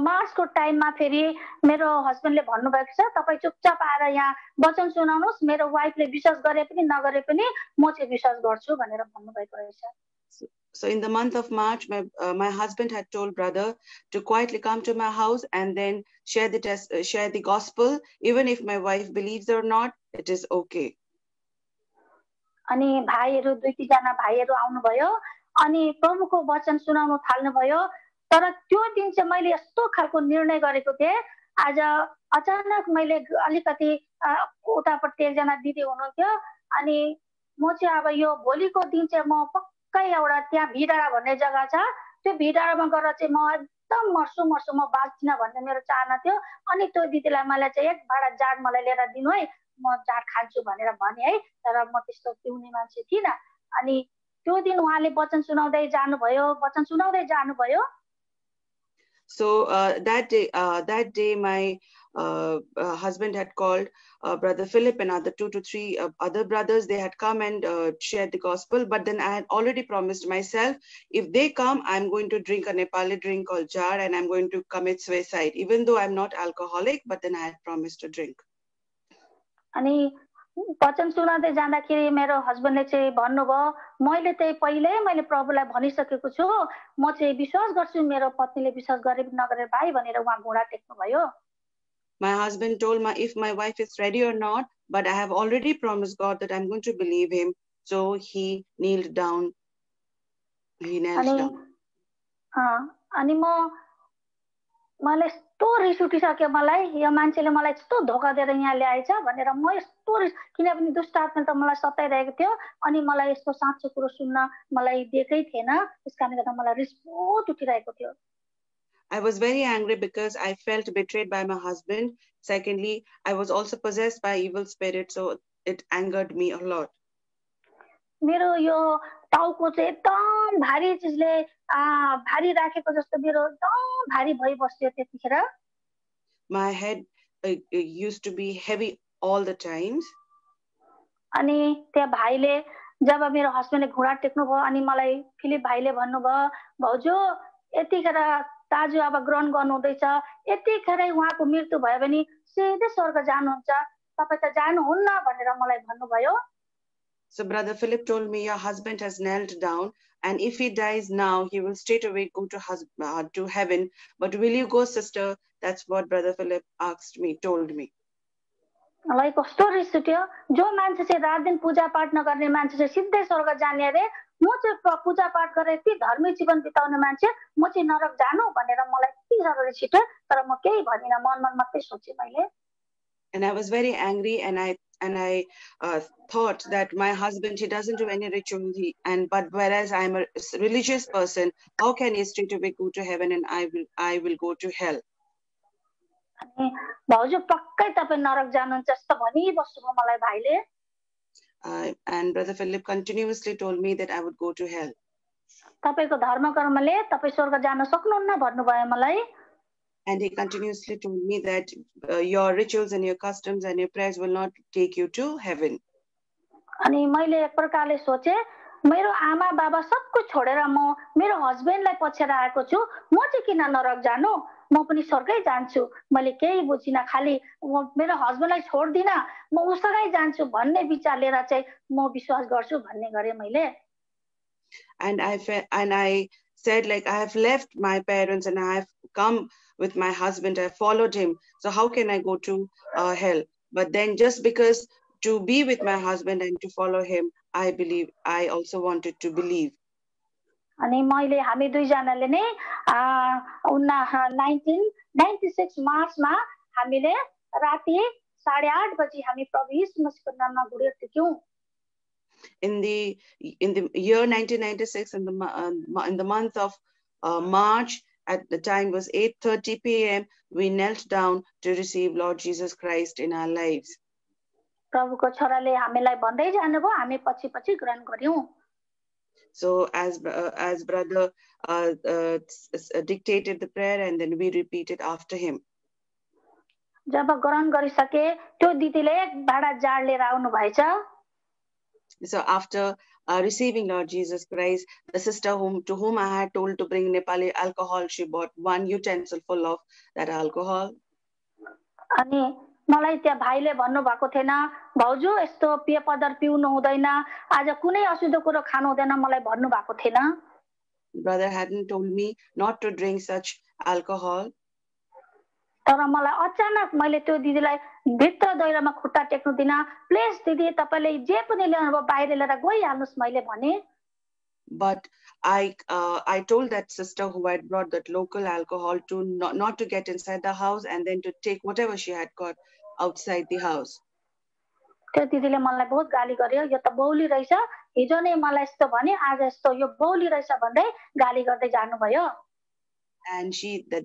मार्चको टाइममा फेरि मेरो हस्बेन्डले भन्नुभएको छ तपाई चुपचाप आएर यहाँ वचन सुनाउनुस् मेरो वाइफले विश्वास गरे पनि नगरे पनि म चाहिँ विश्वास गर्छु भनेर भन्नुभएको रहेछ So in the month of March, my husband had told brother to quietly come to my house and then share the gospel. Even if my wife believes or not, it is okay. अनि भाइहरू दुई तीजना भाइहरू आउनुभयो अनि प्रभुको वचन सुनाउन थाल्नुभयो। तर त्यो दिन चाहिँ मैले यस्तो खालको निर्णय गरेको थिएँ। आज अचानक मैले अलिकति उतापट्टि एकजना दिदी हुनुहुन्थ्यो अनि म चाहिँ अब यो भोलिको दिन चाहिँ म पक्कै एउटा त्यहाँ भिडाँडा भन्ने जग्गा छ, त्यो भिडाँडामा गएर चाहिँ म एकदम मर्छु म बाँच्दिनँ भन्ने मेरो चाहना थियो। अनि त्यो दिदीलाई मलाई चाहिँ एक भाँडा जाँड मलाई लिएर दिनु है, म जाँड खान्छु भनेर भने है। तर म त्यस्तो पिउने मान्छे थिइनँ। अनि त्यो दिन उहाँले वचन सुनाउँदै जानुभयो। So that day my husband had called Brother Philip and other 2 to 3 other brothers. They had come and shared the gospel. But then I had already promised myself, if they come, I'm going to drink a Nepali drink called jar and I'm going to commit suicide. Even though I'm not alcoholic, but then I had promised to drink. अनि वचन सुनाउँदै जाँदाखेरि मेरो हस्बेन्डले चाहिँ भन्नुभयो, मैले चाहिँ पहिल्यै मैले प्रभुलाई भनिसकेको छु, म चाहिँ विश्वास गर्छु मेरो पत्नीले विश्वास गरे नगरे भाइ भनेर उहाँ घुँडा टेक्नु भयो। My husband told if my wife is ready or not, but I have already promised God that I'm going to believe him. So he kneeled down. He knelt down. अनि मलाई यस्तो रिस उठिसक्यो। मलाई यो मान्छेले मलाई यस्तो धोका दिएर यहाँ ल्याएछ भनेर म यस्तो रिस, किनभने दुष्ट आत्माले त मलाई सताइरहेको थियो अनि मलाई यस्तो साँचो कुरो सुन्न मलाई दिएकै थिएन। त्यसकारणले गर्दा मलाई रिस बहुत उठिरहेको थियो। I was very angry because I felt betrayed by my husband. Secondly, I was also possessed by evil spirits, so it angered me a lot. मेरो यो टाउको चाहिँ एकदम भारी चिजले भारी राखेको जस्तो मेरो एकदम भारी भइबस्यो त्यतिखेर। My head used to be heavy all the times. अनि त्यो भाइले जब मेरो हस्बेन्डले घुँडा टेक्नु भयो अनि मलाई फिलिप भाइले भन्नुभयो, भाउजू यतिखेर दाजु अब ग्रहण गर्नु हुँदैछ, यतिखेरै उहाँको मृत्यु भयो भने सिधै स्वर्ग जानुहुन्छ, तपाई त जानुहुन्न भनेर मलाई भन्नुभयो। So Brother Philip told me, your husband has knelt down, and if he dies now, he will straight away go to heaven. But will you go, sister? That's what Brother Philip told me. मलाई कस्तो रिस उठ्यो। जो मान्छे चाहिँ रात दिन पूजा पाठ नगर्ने मान्छे चाहिँ सिधै स्वर्ग जाने रे, म चाहिँ पूजा पाठ गरेर यति धार्मिक जीवन बिताउने मान्छे, म चाहिँ नरक जानु भनेर मलाई यति साह्रो रिस उठ्यो। तर म केही भनिनँ, मनमा मात्रै सोचे मैले। And I was very angry, and I thought that my husband, he doesn't do any ritual, but whereas I'm a religious person, how can he straight away go to heaven and I will go to hell? भाउजू पक्कै तपाई नरक जानुहुन्छ जस्तो भनिबस्नुभयो मलाई भाइले। And Brother Philip continuously told me that I would go to hell. तपाईको धर्म कर्मले तपाई स्वर्ग जान सक्नुहुन्न भन्नुभयो मलाई। And he continuously told me that your rituals and your customs and your prayers will not take you to heaven. अनि मैले एक प्रकारले सोचे, मेरो आमा बाबा सब कुछ छोडेर म मेरो हस्बेन्डलाई पछेर आएको छु, म चाहिँ किन नरक जानु, म पनि स्वर्गै जान्छु। मैले केही बुझिन, खाली मेरो हस्बेन्डलाई छोड्दिन, म उसँगै जान्छु भन्ने विचार लिएर चाहिँ म विश्वास गर्छु भन्ने गरे मैले। And I said, like, I have left my parents and I have come with my husband, I followed him, so how can I go to hell? But then just because to be with my husband and to follow him, I also wanted to believe. अनि मैले हामी दुई जनाले नै 1996 मार्चमा हामीले राति 8:30 बजे हामी प्रभु येशू मसीहको नाममा घुँडा टेक्यौं। In the year 1996, in the month of March, at the time was 8:30 p.m. we knelt down to receive Lord Jesus Christ in our lives. प्रभुको छोराले हामीलाई भन्दै जानुभयो, हामी पछि ग्रहण गर्यौं। So as brother dictated the prayer and then we repeated after him. जब ग्रहण गरिसके त्यो दिदीले एक भाडा जाड लिएर आउनु भएछ। So after receiving Lord Jesus Christ, the sister to whom I had told to bring Nepali alcohol, she bought one utensil full of that alcohol. अनि मलाई त्यहाँ भाइले भन्नु भएको थिएन, भाउजू यस्तो पेय पदार्थ पिउनु हुँदैन, आज कुनै अशुद्ध कुरो खानु हुँदैन मलाई भन्नु भएको थिएन। Brother hadn't told me not to drink such alcohol. तर मलाई अचानक मैले त्यो दिदीलाई भित्र दैरामा खुट्टा टेक्नु दिन, प्लिज दिदी तपाईले जे पनि ल्याउनु भयो बाहिर लिएर गइहाल्नुस् मैले भने. But I told that sister who had brought that local alcohol to not to get inside the house and then to take whatever she had got outside the house. त्यो दिदीले मलाई बहुत गाली गर्यो, यो त बौली रहेछ, हिजो नै मलाई यस्तो भने आज यस्तो यो बौली रहेछ भन्दै गाली गर्दै जानुभयो. And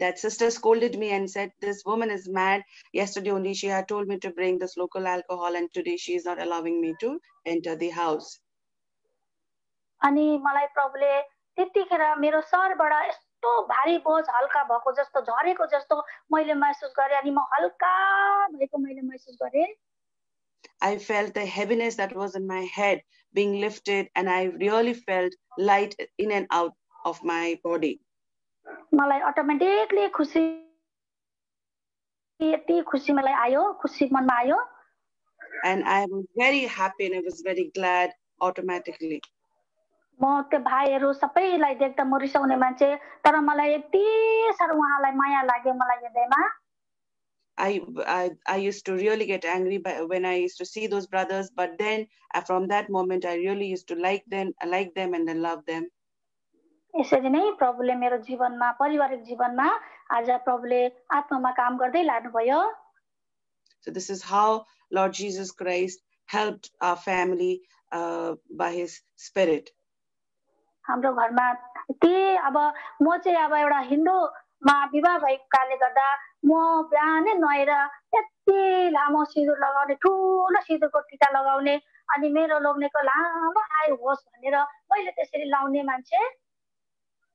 that sister scolded me and said, this woman is mad. Yesterday only she had told me to bring this local alcohol and today she is not allowing me to enter the house. अनि मलाई प्रभुले त्यतिखेर मेरो सरबाट यस्तो भारी बोझ हल्का भएको जस्तो झरेको जस्तो मैले महसुस गरे अनि म हल्का भएको मैले महसुस गरे. I felt the heaviness that was in my head being lifted and I really felt light in and out of my body. मलाई अटोमेटिकली खुसी यति खुसी मलाई आयो, खुसी मनमा आयो. And I was very happy and I was very glad automatically. म त्यो भाइहरू सबैलाई देख्दा म रिसाउने मान्छे, तर मलाई यति साह्रो उहाँलाई माया लाग्यो मलाई हृदयमा. I used to really get angry when I used to see those brothers, but then from that moment I really used to like them and then love them. यसरी नै प्रभुले मेरो जीवनमा पारिवारिक जीवनमा आज प्रभुले आत्मामा काम गर्दै लानुभयो. So this is how Lord Jesus Christ helped our family by his spirit. हाम्रो घरमा यति अब म चाहिँ अब एउटा हिन्दूमा विवाह भएको कारणले गर्दा म बिहानै नुहाएर यति लामो सिन्दुर लगाउने ठुलो सिन्दुरको टिका लगाउने अनि मेरो लोग्नेको लामो आयु होस् भनेर मैले त्यसरी लाउने मान्छे.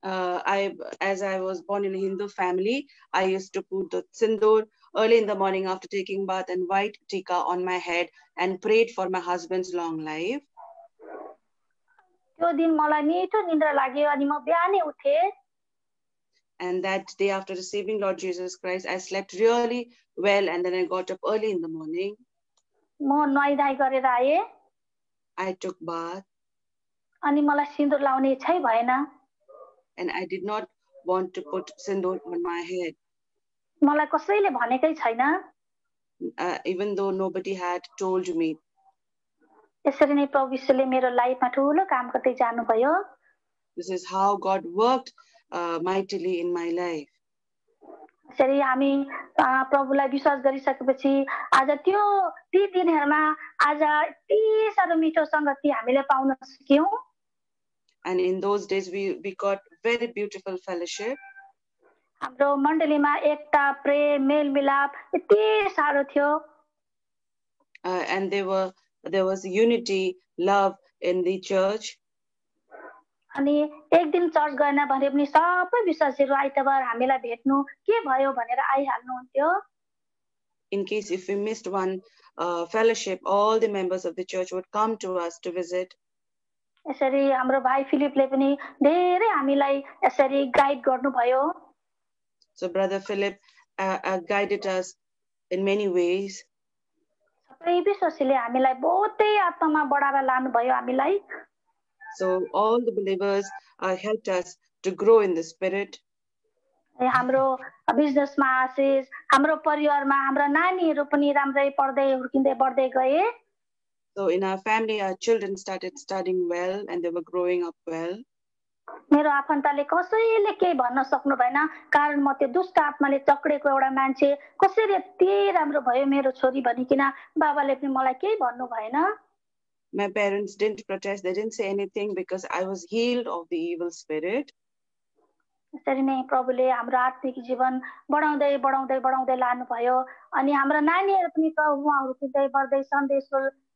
As I was born in a Hindu family, I used to put the sindoor early in the morning after taking bath and white tika on my head and prayed for my husband's long life. त्यो दिन मलाई मिठो निद्रा लाग्यो अनि म बिहानै उठे. And that day after receiving Lord Jesus Christ, I slept really well and then I got up early in the morning. म नुहाइधुवाइ गरेर आए. I took bath. अनि मलाई सिन्दुर लाउने इच्छै भएन. And I did not want to put sindoor on my head. मलाई कसैले भनेकै छैन. Even though nobody had told me. यसरी नै प्रभु यीशुले मेरो लाइफमा ठुलो काम गर्दै जानुभयो. This is how God worked mightily in my life. यसरी हामी प्रभुलाई विश्वास गरिसकेपछि आज ती दिनहरुमा आज यति साह्रो मिठो संगति हामीले पाउन सक्यौं. And in those days we got very beautiful fellowship. हाम्रो मण्डलीमा एकता, प्रेम, मेलमिलाप यति साह्रो थियो. And there was unity, love in the church. अनि एक दिन चर्च गएन भने पनि सबै विश्वासीहरु आइतबार हामीलाई भेट्नु के भयो भनेर आइहाल्नुहुन्थ्यो. In case if we missed one fellowship, all the members of the church would come to us to visit. यसरी हाम्रो भाइ फिलिपले पनि धेरै हामीलाई यसरी गाइड गर्नुभयो. So Brother Philip guided us in many ways. सबै विश्वासीले हामीलाई बहुतै आत्मामा बढाएर लानुभयो हामीलाई. So all the believers helped us to grow in the spirit. हाम्रो बिजनेसमा आशिष, हाम्रो परिवारमा हाम्रा नानीहरु पनि राम्रै पढ्दै हुर्किँदै बढ्दै गए. So in our family, our children started studying well and they were growing up well. मेरो आफन्तले कसैले केही भन्न सक्नु भएन कारण म त्यो दुष्ट आत्माले चक्रेको एउटा मान्छे कसरी यति राम्रो भयो मेरो छोरी भनिकिन बाबाले पनि मलाई केही भन्नु भएन. My parents didn't protest, they didn't say anything because I was healed of the evil spirit. यसरी नै प्रभुले हाम्रो आत्मिक जीवन बढाउँदै बढाउँदै बढाउँदै लानुभयो अनि हाम्रो नानीहरु पनि प्रभुमा हुर्किँदै बढ्दै सन्देश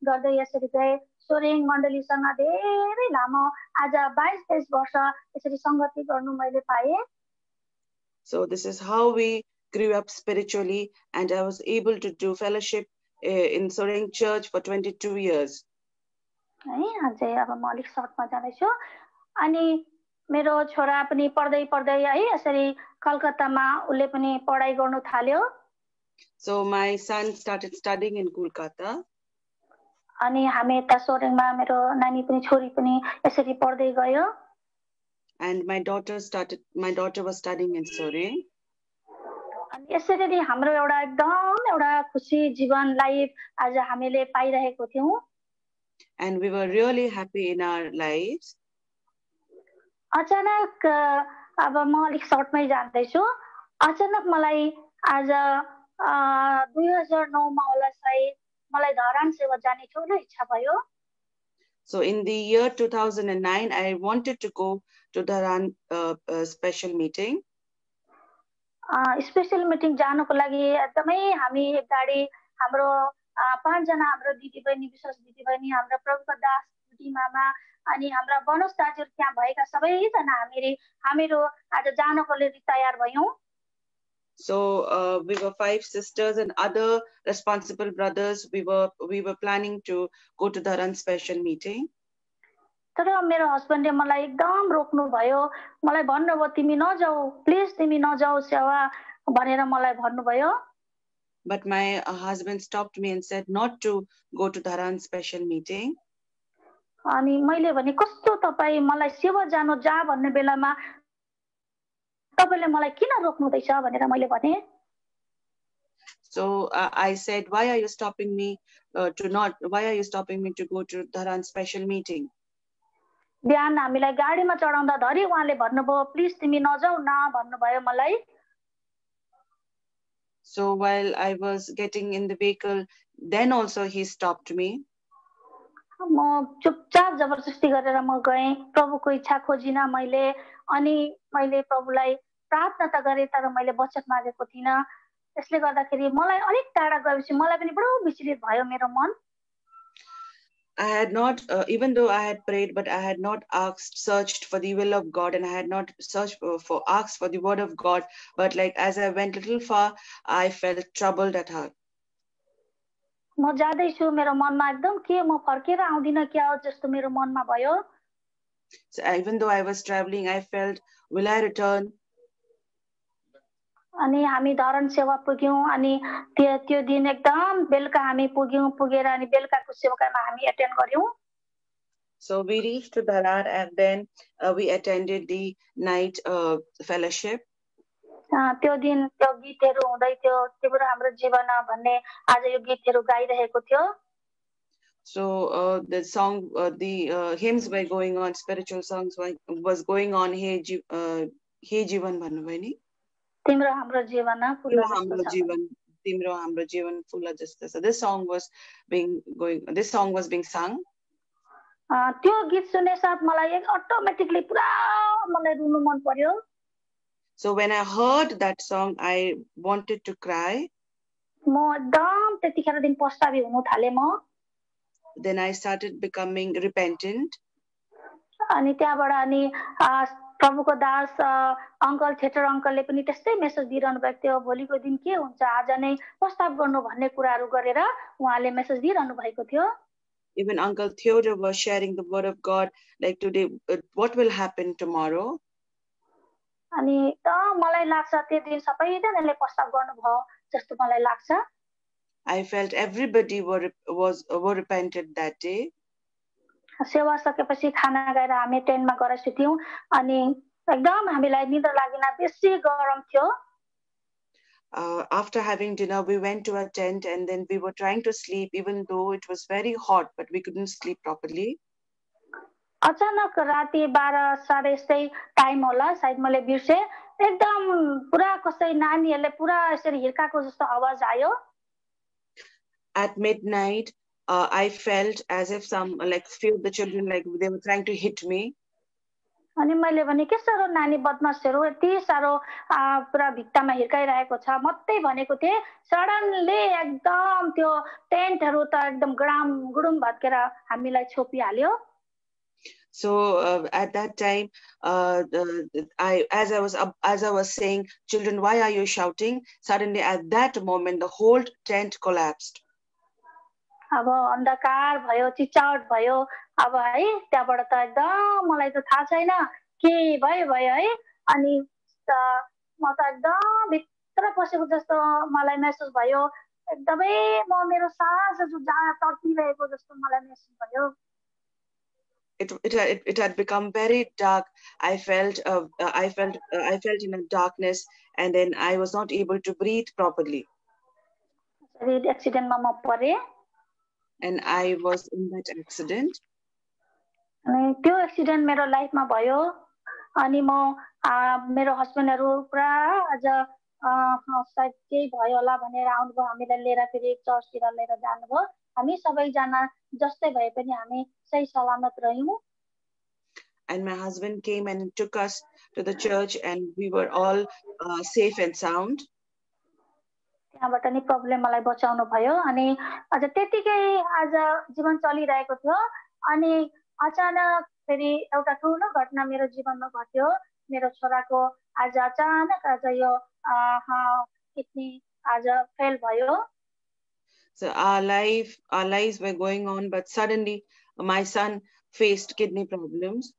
गर्दै यसरी गए. सोरेङ मण्डलीसँग धेरै लामो आज 22-23 वर्ष यसरी संगति गर्नु मैले पाए. So this is how we grew up spiritually and I was able to do fellowship in Soreng Church for 22 years. है अझै अब म अलिक सर्टमा जाँदैछु. अनि मेरो छोरा पनि पढ्दै पढ्दै है यसरी कलकत्तामा उले पनि पढाइ गर्न थाल्यो. So my son started studying in Kolkata. अनि हामी यता सोरेङमा मेरो नानी पनि छोरी पनि यसरी पढ्दै गयो. And my daughter was studying in Surrey. अनि यसरी नै हाम्रो एउटा खुसी जीवन लाइफ आज हामीले पाइरहेको थियौं. And we were really happy in our lives. अचानक अब म अलिक सर्टमै जान्दैछु. अचानक मलाई आज 2009 मा होला सायद मलाई धरान सेवा जाने ठुलो इच्छा भयो. So in the year 2009, I wanted to go to Dharan special meeting. Special meeting जानको लागि एकदमै हामी एक गाडी हाम्रो 5 जना हाम्रो दिदीबहिनी विश्वास दिदीबहिनी हाम्रा प्रभुका दास दिदी मामा अनि हाम्रा बनोस दाजुहरू त्यहाँ भएका सबैजना हामीहरू आज जानको लागि तयार भयौं. So we were 5 sisters and other responsible brothers. We were planning to go to Dharan special meeting. तर मेरो हस्बन्डले मलाई एकदम रोक्नु भयो. मलाई भन्नुभयो तिमी नजाऊ प्लिज तिमी नजाऊ सेवा भनेर मलाई भन्नुभयो. But my husband stopped me and said not to go to Dharan special meeting. अनि मैले भने कस्तो तपाई मलाई सेवा जानु जा भन्ने बेलामा तपाईले मलाई किन रोक्नुहुँदैछ भनेर मैले भने. So I said, why are you stopping me to go to Dharan special meeting? बिहान हामीलाई गाडीमा चढाउँदा धरि उहाँले भन्नुभयो प्लिज तिमी नजाऊ न भन्नुभयो मलाई. So while I was getting in the vehicle, then also he stopped me. म चुपचाप जबरजस्ती गरेर म गएँ. प्रभुको इच्छा खोजिन मैले अनि मैले प्रभुलाई प्रार्थना त गरे तर मैले वचन मागेको थिइन. त्यसले गर्दाखेरि मलाई अलिक टाढा गएपछि मलाई पनि बडो विचलित भयो मेरो मन. I had not, even though I had prayed, but I had not searched for the will of God, and I had not asked for the word of God. But like as I went a little far, I felt troubled at heart. म जादैछु मेरो मनमा एकदम के म फर्केर आउँदिन क्या हो जस्तो मेरो मनमा भयो. So even though I was traveling, I felt, will I return? अनि हामी धरन सेवा पुग्यौं अनि त्यो दिन एकदम बेलुका हामी पुगेर अनि बेलुकाको सेवामा हामी अटेन्ड गर्यौं. So we reached to Dharan and then we attended the night fellowship. त्यो दिन त्यो गीतहरू हुँदै थियो तिम्रो हाम्रो जीवन भन्ने आज यो गीतहरू गाइरहेको थियो. So the song, the hymns were going on, spiritual songs was going on. Hey जीवन भन्नुभयो नि. तिम्रो हाम्रो जीवन फुल तिम्रो हाम्रो जीवन फुल जस्तो छ. This song was being sung. त्यो गीत सुने साथ मलाई अटोमेटिकली पुरा मलाई रुनु मन पर्यो. So when I heard that song, I wanted to cry. म एकदम त्यतिखेर दिन पश्चातापी हुन थाले म. Then I started becoming repentant. अनि त्यहाँबाट अनि प्रभुको दास अंकल थिएटर अंकलले पनि त्यस्तै मेसेज दिइरहनु भएको थियो. भोलिको दिन के हुन्छ आज नै प्रस्ताव गर्नु भन्ने कुराहरू गरेर उहाँले मेसेज दिइरहनु भएको थियो. Even Uncle Theodore was sharing the word of God, like today, what will happen tomorrow? अनि त मलाई लाग्छ त्यो दिन सबैजनाले प्रस्ताव गर्नुभयो जस्तो मलाई लाग्छ. I felt everybody were repented that day. सेवा सकेपछि खाना खाएर हामी टेन्टमा गएर सुत्यौं अनि एकदम हामीलाई निद्रा लागेन बेसी गरम थियो. After having dinner, we went to a tent and then we were trying to sleep even though it was very hot, but we couldn't sleep properly. अचानक राति 12 साढे यस्तै टाइम होला सायद मैले बिर्से एकदम पुरा कसै नानीहरुले पुरा यसरी हिर्काको जस्तो आवाज आयो. At midnight, I felt as if few of the children they were trying to hit me. अनि मैले भने के सारो नानी बदमासहरु यति सारो पुरा भित्तामा हिर्काइरहेको छ मत्तै भनेको थिए. सडनली एकदम त्यो टेन्टहरु त एकदम गुडुम भत्केर हामीलाई छोपिहाल्यो. So at that time, as I was saying, children, why are you shouting? Suddenly, at that moment, the whole tent collapsed. अब अन्धकार भयो चिचाट भयो अब है त्यहाँबाट त एकदम मलाई त थाहा छैन के भयो है अनि म त एकदम भित्र पसेको जस्तो मलाई महसुस भयो. एकदमै म मेरो सास जो तड्पिरहेको जस्तो मलाई महसुस भयो. it had become very dark. I felt in a darkness, and then I was not able to breathe properly. एक्सिडेन्टमा म परे And I was in that accident. अनि त्यो एक्सिडेन्ट मेरो लाइफमा भयो अनि म मेरो हस्बेन्डहरु पुरा आज सायद केही भयो होला भनेर आउनुभयो हामीलाई लिएर फेरि चर्चतिर लिएर जानुभयो हामी सबैजना जस्तै भए पनि हामी सही सलामत रह्यौं And my husband came and took us to the church, and we were all safe and sound. त्यहाँबाट नि प्रब्लम मलाई बचाउनु भयो अनि आज त्यतिकै आज जीवन चलिरहेको थियो अनि अचानक फेरि एउटा ठूलो घटना मेरो जीवनमा घट्यो मेरो छोराको आज अचानक आज यो किडनी आज फेल भयो So our lives were going on, but suddenly my son faced kidney problems.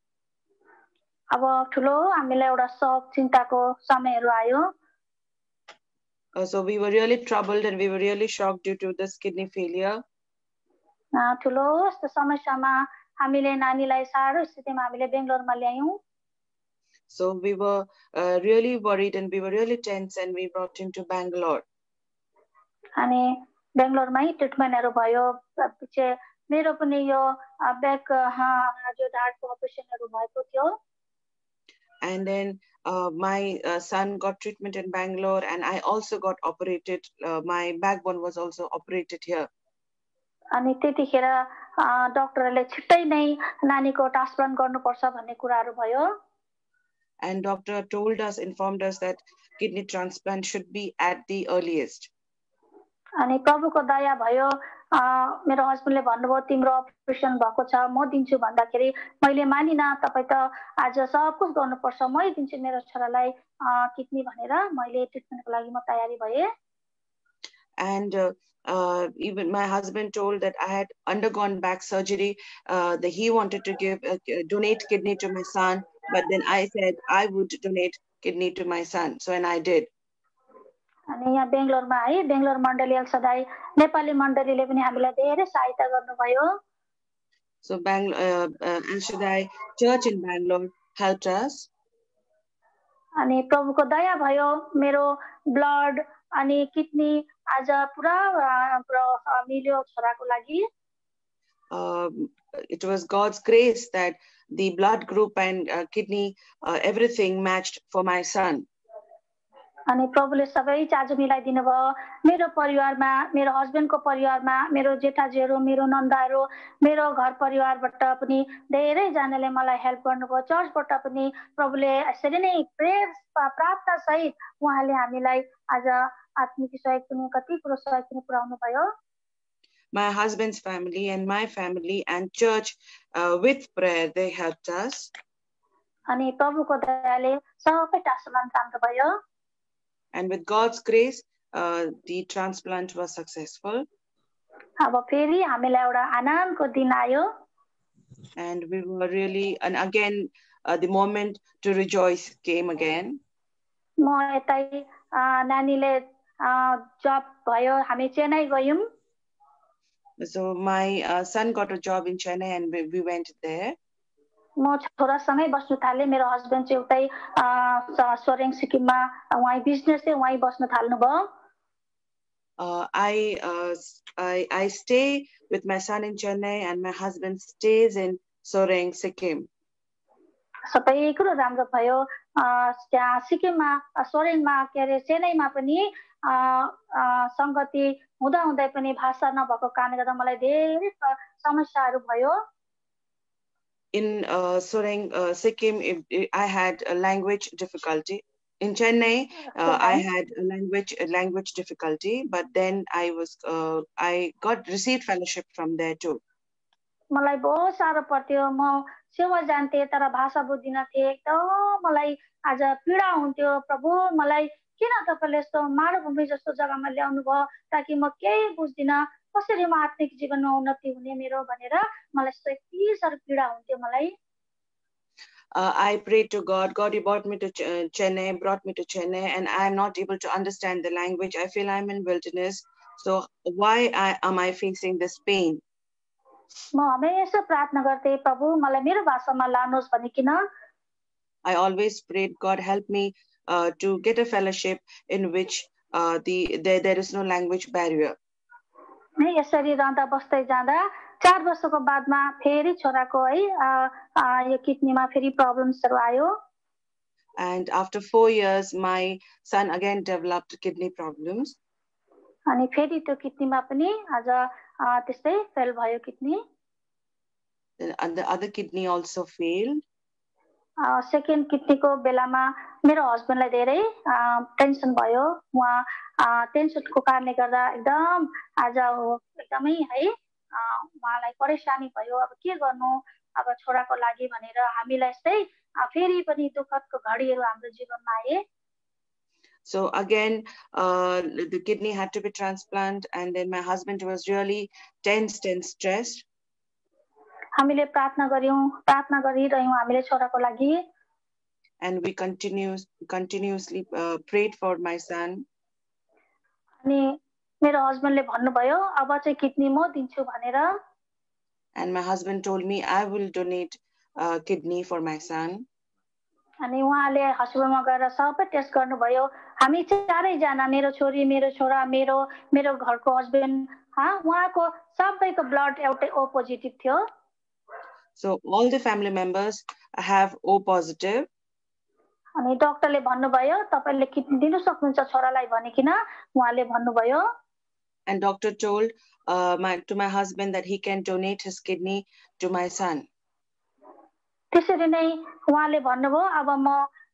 अब ठूलो हामीलाई एउटा शोक चिन्ताको समयहरु आयो So we were really troubled and we were really shocked due to this kidney failure. ठूलो यस्तो समस्यामा हामीले नानीलाई सारो स्थितिमा हामीले बेंगलोरमा ल्यायौं So we were really worried and we were really tense, and we brought him to Bangalore. अनि बेंगलोरमै ट्रिटमेन्टहरु भयो पछि मेरो पनि यो ब्याक जो ढाडको अपरेसनहरु भएको थियो And then my son got treatment in Bangalore, and I also got operated. My backbone was also operated here. अनि त्यतिखेर डाक्टरले छिट्टै नै नानीको ट्रान्सप्लान्ट गर्नुपर्छ भन्ने कुराहरु भयो And doctor informed us that kidney transplant should be at the earliest. अनि प्रभुको दया भयो मेरो हस्बेन्डले भन्नुभयो तिम्रो अपरेसन भएको छ म दिन्छु भन्दाखेरि मैले मानिन तपाई त आज सब कुछ गर्नुपर्छ मै दिन्छु मेरो छोरालाई किडनी भनेर मैले ट्रिटमेन्टको लागि म तयारी भए And even my husband told that I had undergone back surgery, that he wanted to donate kidney to my son, but then I said I would donate kidney to my son. So and I did. अनि यहाँ बेंगलोरमा है बेंगलोर मण्डली एलसदाई नेपाली मण्डलीले पनि हामीलाई धेरै सहायता गर्नुभयो So एलसदाई church in Bangalore helped us. अनि प्रभुको दया भयो मेरो ब्लड अनि किडनी आज पुरा मिल्यो छोराको लागि It was God's grace that the blood group and kidney everything matched for my son. अनि प्रभुले सबै चार्ज मिलाइदिनु भयो मेरो परिवारमा मेरो हस्बेन्डको परिवारमा मेरो जेठाजीहरु मेरो नन्दाहरु मेरो घर परिवारबाट पनि धेरै जनाले मलाई हेल्प गर्नुभयो चर्चबाट पनि प्रभुले यसरी नै प्रेयर प्रार्थना सहित उहाँले हामीलाई आज आत्मिक सहयोग पनि कति कुरो सहयोग पनि पुर्याउनु भयो My husband's family and my family and church with prayer they helped us. अनि प्रभुको दयाले सबै ट्रान्सप्लान्ट राम्रो भयो And with God's grace, the transplant was successful. अब फेरि हामीलाई एउटा आनन्दको दिन आयो. And we were really, and again, the moment to rejoice came again. म यतै नानीले जब भयो हामी चेन्नई गयौं. So my son got a job in Chennai and we went there. म छोरासँगै बस्न थाले मेरो हस्बेन्ड चाहिँ उतै सोरेङ सिक्किममा उहाँ बिजनेस चाहिँ उहाँ बस्न थाल्नु भयो I stay with my son in Chennai and my husband stays in Soreng, Sikkim. सबै कुरो राम्रो भयो त्यहाँ सिक्किममा सोरेङमा के अरे चेन्नईमा पनि संगति हुँदा हुँदै पनि भाषा नभएको कारणले गर्दा मलाई धेरै समस्याहरू भयो In Soreng, Sikkim, I had a language difficulty. In Chennai, I had a language difficulty, but then I received fellowship from there too. मलाई बहुत साह्रो पर्थ्यो म सेवा जान्थे तर भाषा बुझ्दिन थिए एकदम मलाई आज पीडा हुन्थ्यो प्रभु मलाई किन तपाईले यस्तो मारुभूमि जस्तो जग्गामा ल्याउनु भयो ताकि म केही बुझ्दिन कसरी म आत्मिक जीवनमा उन्नति हुने मेरो भनेर मलाई यति साह्रो पीडा हुन्थ्यो मलाई I prayed to God. God, He brought me to Chennai, and I am not able to understand the language. I feel I'm in wilderness. So why am I facing this pain? म हमेशा प्रार्थना गर्थेँ प्रभु मलाई मेरो भाषामा लानुहोस् भनिकिन। I always prayed, God help me to get a fellowship in which there is no language barrier. है यसरी रहँदा बस्दै जाँदा 4 वर्षको बादमा फेरि छोराको है यो किडनीमा फेरि प्रब्लम्सहरु आयो। And after 4 years, my son again developed kidney problems. अनि फेरि त्यो किडनीमा पनि आज त्यस्तै फेल भयो kidney. And the other kidney also failed. Second किडनीको बेलामा मेरो हस्बेन्डलाई धेरै टेन्सन भयो। उहाँ टेन्सनको कारणले गर्दा एकदम आज एकदमै है उहाँलाई परेशानी भयो। अब के गर्नु अब छोराको लागि भनेर हामीलाई यस्तै फेरि पनि दुःखदको घडीहरू हाम्रो जीवनमा आए। So again, the kidney had to be transplanted, and then my husband was really tensed and stressed. हामीले प्रार्थना गरिरह्यौं हामीले छोराको लागि। And we continuously prayed for my son. अनि मेरो हस्बेन्डले भन्नुभयो अब चाहिँ किडनी म दिन्छु भनेर। And my husband told me I will donate kidney for my son. अनि उहाँले हस्पिटलमा गएर सबै टेस्ट गर्नुभयो। हामी चारै जना मेरो छोरी मेरो छोरा मेरो घरको हस्बेन्ड उहाँको सबैको ब्लड एउटै O पोजिटिभ थियो। So all the family members have O positive. अनि डाक्टरले भन्नुभयो तपाईले किडनी दिनु सक्नुहुन्छ छोरालाई भनिकिन उहाँले भन्नुभयो। And doctor told to my husband that he can donate his kidney to my son. त्यसरी नै उहाँले भन्नुभयो अब म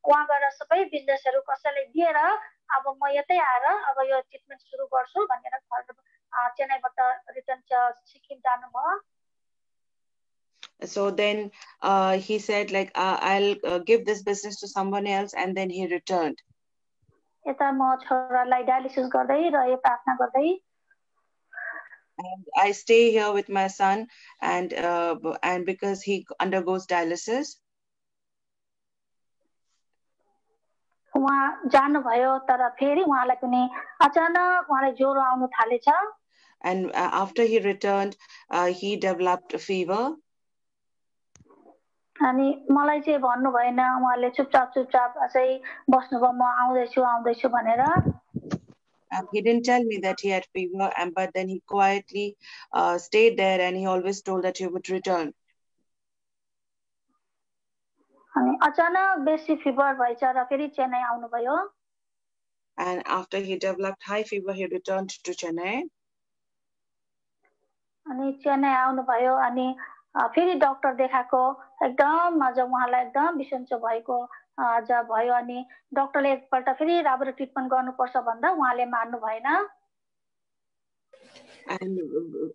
उहाँ गएर सबै बिजनेसहरु कसैले दिएर अब म यतै आएर अब यो ट्रिटमेन्ट सुरु गर्छु भनेर चेन्नईबाट रिटर्न सिक्किम जानुभयो। So then he said like I'll give this business to someone else, and then he returned. यता म छोरालाई डायलिसिस गर्दै रहे प्रार्थना गर्दै। And I stay here with my son, and because he undergoes dialysis. उहाँ जानुभयो तर फेरि उहाँलाई पनि अचानक उहाँलाई ज्वरो आउन थालेछ। And after he returned, he developed a fever. अनि मलाई चाहिँ भन्नु भएन उहाँले चुपचाप चाहिँ बस्नुभयो म आउँदैछु भनेर। He didn't tell me that he had fever, but then he quietly stayed there, and he always told that he would return. अनि अचानक बेसी फिभर भएछ र फेरि चेन्नई आउनुभयो। And after he developed high fever, he returned to Chennai. अनि चेन्नई आउनुभयो अनि फेरि डाक्टर देखाएको एकदम अझ उहाँलाई एकदम बिसन्चो भएको अझ भयो। अनि डाक्टरले एकपल्ट फेरि राम्रो ट्रिटमेन्ट गर्नुपर्छ भन्दा उहाँले मान्नु भएन।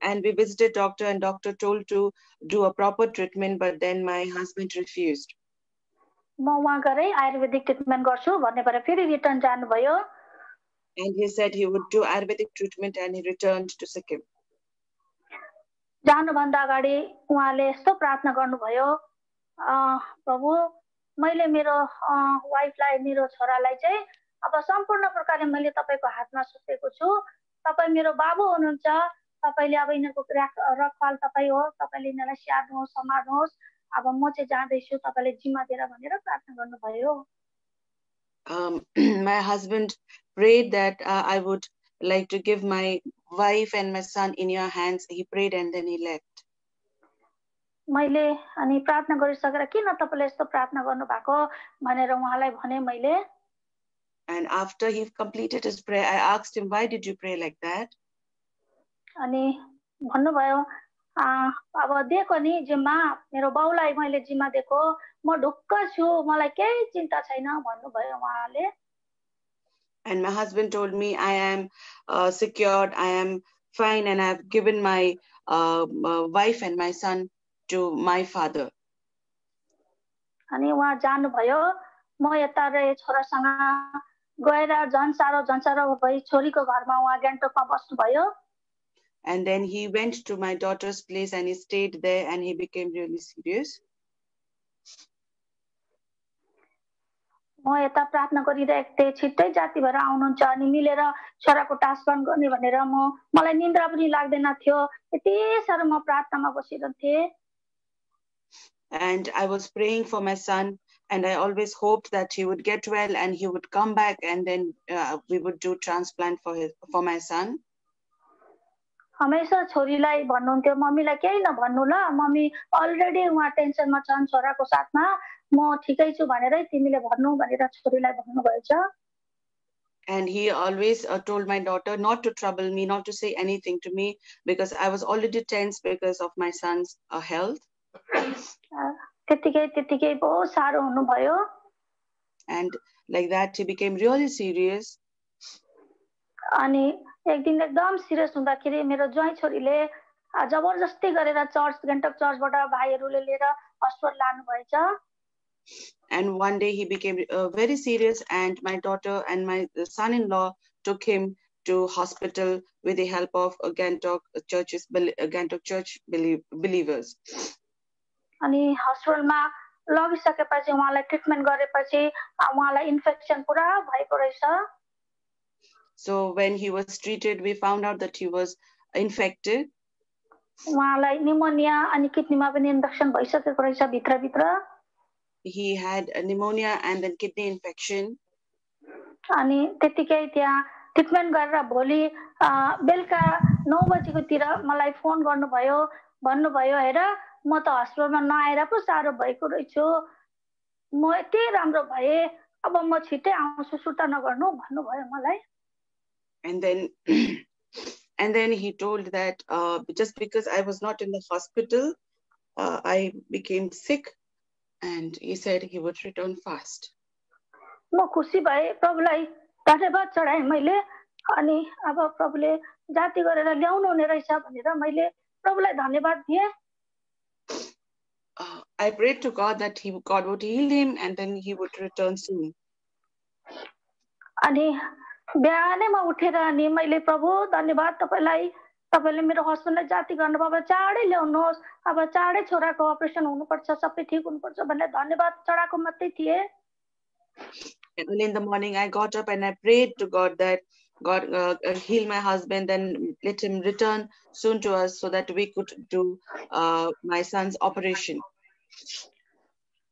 And we visited doctor, and doctor told to do a proper treatment, but then my husband refused. म उहाँ गरे आयुर्वेदिक ट्रिटमेन्ट गर्छु भन्ने भएर फेरि रिटर्न जानुभयो। And he said he would do Ayurvedic treatment, and he returned to Sikkim. जानुभन्दा अगाडि उहाँले यस्तो प्रार्थना गर्नुभयो प्रभु मैले मेरो वाइफलाई मेरो छोरालाई चाहिँ अब सम्पूर्ण प्रकारले मैले तपाईको हातमा सुतेको छु। तपाई मेरो बाबु हुनुहुन्छ। तपाईले अब यिनीहरुको रखवाल तपाई हो। तपाईले यिनीहरुलाई स्याहार्नुहोस् सम्हाल्नुहोस्। अब म चाहिँ जाँदैछु तपाईले जिम्मा दिएर भनेर प्रार्थना गर्नुभयो। My husband prayed that I would like to give my wife and my son in your hands. He prayed and then he left. मैले अनि प्रार्थना गरिसकेर किन तपाईले यस्तो प्रार्थना गर्नु भएको भनेर उहाँलाई भने मैले। And after he completed his prayer, I asked him, why did you pray like that? अनि भन्नुभयो अब दिएको नि जिम्मा मेरो बाउलाई मैले जिम्मा दिएको म ढुक्क छु मलाई केही चिन्ता छैन भन्नुभयो उहाँले। And my husband told me I am secured, I am fine, and I have given my wife and my son to my father. अनि उहाँ जानुभयो। म यता रे छोरासँग गएर झन् सारो भई छोरीको घरमा उहाँ गान्तोकमा बस्नुभयो। And then he went to my daughter's place and he stayed there, and he became really serious. म यता प्रार्थना गरिरहेको थिएँ, छिट्टै जाति भएर आउनुहुन्छ अनि मिलेर छोराको टास्कन गर्ने भनेर मलाई निन्द्रा पनि लाग्दैन थियो। यति साह्रो म प्रार्थनामा बसिरहन्थेँ। And I was praying for my son, and I always hoped that he would get well and he would come back, and then we would do transplant for my son. हमेशा छोरीलाई भन्नुहुन्थ्यो, मम्मीलाई केही नभन्नु ल, मम्मी अलरेडी उहाँ टेन्सनमा छन् छोराको साथमा, म ठिकै छु भनेरै तिमीले भन्नु भनेर छोरीलाई भन्नुभएछ। And he always told my daughter not to trouble me, not to say anything to me, because I was already tense because of my son's health. त्यतिकै बहुत साह्रो हुनुभयो। And like that he became really serious. अनि एक दिन एकदम serious हुँदाखेरि मेरो ज्वाइँ छोरीले जबरजस्ती गरेर गान्तोक चर्चबाट भाइहरूले लिएर हस्पिटल लानु भएछ। And one day he became very serious, and my daughter and my son-in-law took him to hospital with the help of Gangtok Church believers. अनि हस्पिटलमा लगिसकेपछि उहाँलाई ट्रिटमेन्ट गरेपछि उहाँलाई इन्फेक्सन पुरा भएको रहेछ। So when he was treated, we found out that he was infected. उहाँलाई pneumonia अनि किडनीमा पनि इन्फेक्सन भइसकेको रहेछ भित्रभित्र। He had a pneumonia and then kidney infection. अनि त्यतिकै त्यहाँ ट्रिटमेन्ट गरेर भोलि बेलुका 9 बजेकोतिर मलाई फोन गर्नुभयो, भन्नुभयो हेर म त हस्पिटलमा नआएर पो साह्रो भएको रहेछु, म यति राम्रो भए, अब म छिट्टै आउँछु सुर्ता नगर्नु भन्नुभयो मलाई। And then he told that just because I was not in the hospital, I became sick, and he said he would return fast. म खुसी भए, प्रभुलाई धन्यवाद चढाए मैले। अनि अब प्रभुले जाति गरेर ल्याउनु हुने रहेछ भनेर मैले प्रभुलाई धन्यवाद दिए। I prayed to God that God would heal him and then he would return soon. अनि बिहानै म उठेर अनि मैले प्रभु धन्यवाद तपाईलाई, तपाईले मेरो हस्बेन्डलाई जाति गर्नुभयो, चाँडै ल्याउनुहोस्, अब चाँडै छोराको अपरेसन हुनुपर्छ, सबै ठीक हुनुपर्छ भनेर धन्यवाद चढाएको मात्रै थिए। Early in the morning, I got up and I prayed to God that God heal my husband and let him return soon to us so that we could do my son's operation.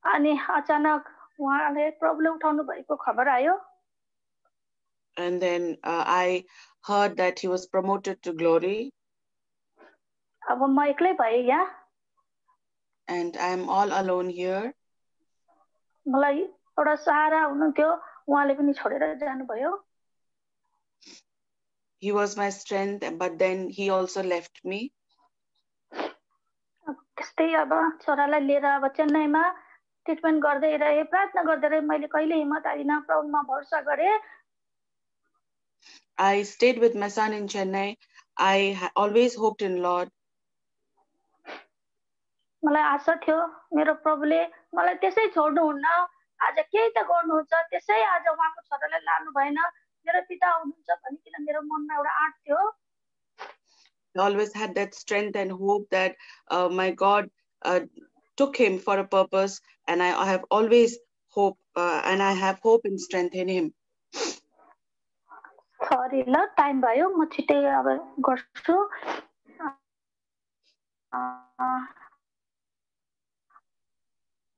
अनि अचानक उहाँले प्रभुले उठाउनु भएको खबर आयो। And then I heard that he was promoted to glory. अब म एक्लै भए यहाँ। And I am all alone here. मलाई एउटा सहारा हुनुहुन्थ्यो, उहाँले पनि छोडेर जानुभयो। He was my strength, but then he also left me. त्यस्तै अब छोरालाई लिएर अब चेन्नईमा ट्रिटमेन्ट गर्दै रहे, प्रार्थना गर्दै रहे, मैले कहिले हिम्मत हारिन, प्रभुमा भरोसा गरे। I stayed with my son in Chennai. I always hoped in Lord. मलाई आशा थियो मेरो प्रभुले मलाई त्यसै छोड्नुहुन्न, आज केही त गर्नुहुन्छ, त्यसै आज उहाँको छोरालाई लानु भएन, मेरो पिता हुनुहुन्छ भनिकिन मेरो मनमा एउटा आँट थियो। I always had that strength and hope that my God took him for a purpose, and I have always hope and I have hope and strength in him. Sorry ल, टाइम भयो, म छिटै अब गर्छु।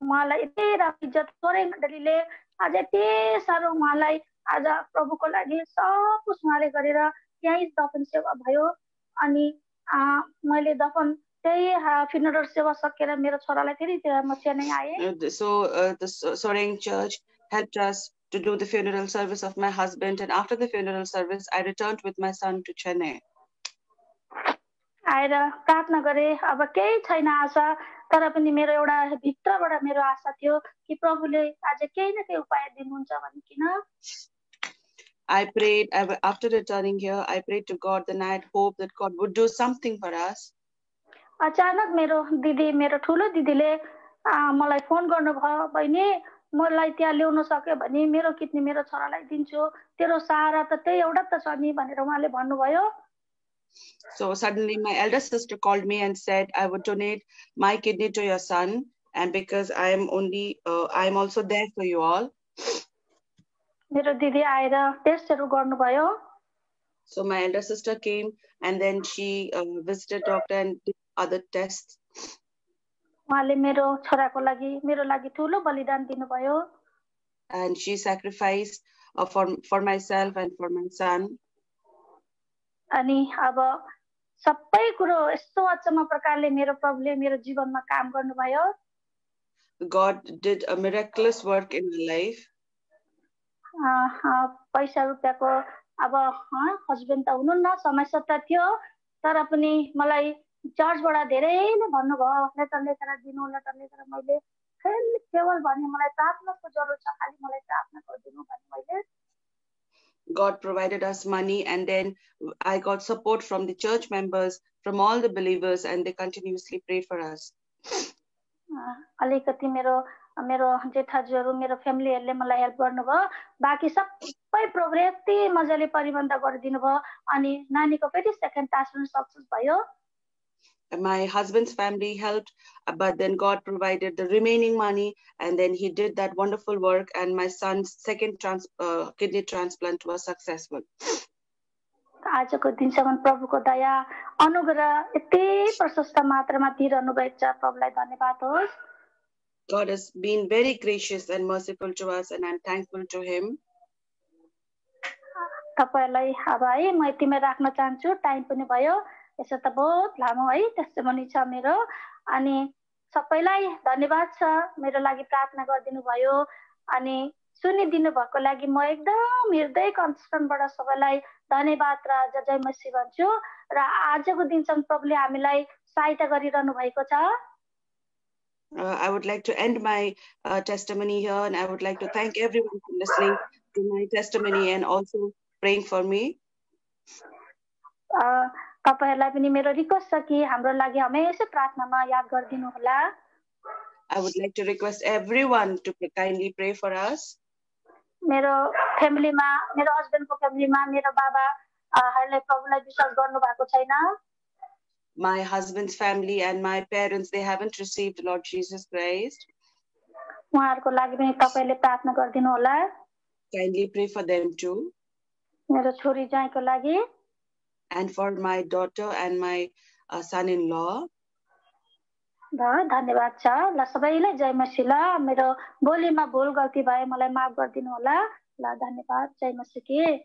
उहाँलाई यति राम्रो इज्जत सोरे मण्डलीले आज यति साह्रो उहाँलाई आज प्रभुको लागि सब कुछ उहाँले गरेर त्यही दफन सेवा भयो। अनि मैले दफन त्यही फ्युनरल सेवा सकेर मेरो छोरालाई फेरि म चेन्नई आए। So the Soreng Church helped us to do the funeral service of my husband, and after the funeral service I returned with my son to Chennai. आएर प्रार्थना गरे, अब केही छैन आशा, तर पनि मेरो एउटा भित्रबाट मेरो आशा थियो कि प्रभुले आज केही न केही उपाय दिनुहुन्छ भनिकिन। I prayed after returning here. I prayed to God, then I had hope that God would do something for us. अचानक मेरो दिदी, मेरो ठुलो दिदीले मलाई फोन गर्नुभयो, बहिनी मलाई त्यहाँ ल्याउन सक्यो भने मेरो किडनी मेरो छोरालाई दिन्छु, तेरो सहारा त त्यही एउटा त छ नि भनेर उहाँले भन्नुभयो। So suddenly my elder sister called me and said, I would donate my kidney to your son, and because I am also there for you all. मेरो दिदी आएर टेस्टहरू गर्नुभयो. So my elder sister came and then she visited doctor and did other tests. उहाँले मेरो छोराको लागि मेरो लागि ठुलो बलिदान दिनुभयो. And she sacrificed for myself and for my son. अनि अब सबै कुरो यस्तो अचम्म प्रकारले मेरो प्रभुले मेरो जीवनमा काम गर्नुभयो. God did a miraculous work in my life. पैसा रुपियाँको अब हस्बेन्ड त हुनुहुन्न, समस्या त थियो, तर पनि मलाई चर्चबाट धेरैले भन्नुभयो लेटर लेखेर दिनु, लेटर लेखेर मैले केवल भने मलाई प्रार्थनाको जरुरत छ, खालि मलाई प्रार्थना गरिदिनु भने मैले. God provided us money and then I got support from the church members, from all the believers, and they continuously prayed for us. अलिकति मेरो मेरो जेठाजुहरू मेरो फ्यामिलीहरूले मलाई हेल्प गर्नुभयो. बाँकी सबै प्रोग्राम यति मजाले परिबन्ध गरिदिनु भयो. अनि नानीको फेरि सेकेन्ड क्लास पनि सक्सेस भयो. My husband's family helped, but then God provided the remaining money, and then he did that wonderful work, and my son's second kidney transplant was successful. आजको दिनसम्म प्रभुको दया अनुग्रह यति प्रशस्त मात्रामा दिइरहनु भएको छ. प्रभुलाई धन्यवाद होस्. God has been very gracious and merciful to us, and I'm thankful to him. तपाईलाई अब है म यतिमै राख्न चाहन्छु, टाइम पनि भयो. यसो त बहुत लामो है टेस्टिमनी छ मेरो. अनि सबैलाई धन्यवाद छ मेरो लागि प्रार्थना गरिदिनु भयो अनि सुनिदिनु भएको लागि म एकदम हृदयको अन्तरबाट सबैलाई धन्यवाद र जय मसीह भन्छु. र आजको दिनसम्म प्रभुले हामीलाई सहायता गरिरहनु भएको छ. I would like to end my testimony here, and I would like to thank everyone for listening to my testimony and also praying for me. तपाईहरुलाई पनि मेरो रिक्वेस्ट छ कि हाम्रो लागि हमेशा प्रार्थनामा याद गरिदिनु होला. I would like to request everyone to kindly pray for us. मेरो फ्यामिलीमा मेरो हस्बेन्डको फ्यामिलीमा मेरो बाबाहरुले प्रभुलाई विश्वास गर्नु भएको छैन. My husband's family and my parents, they haven't received Lord Jesus Christ. उहाँहरुको लागि पनि तपाईले प्रार्थना गरिदिनु होला. Kindly pray for them too. मेरो छोरी ज्वाइँको लागि. And for my daughter and my son-in-law. धन्यवाद छ. ल सबैलाई जय मसीह. ल मेरो बोलीमा भुल गल्ती भए मलाई माफ गरिदिनु होला. ल धन्यवाद. जय मसीह.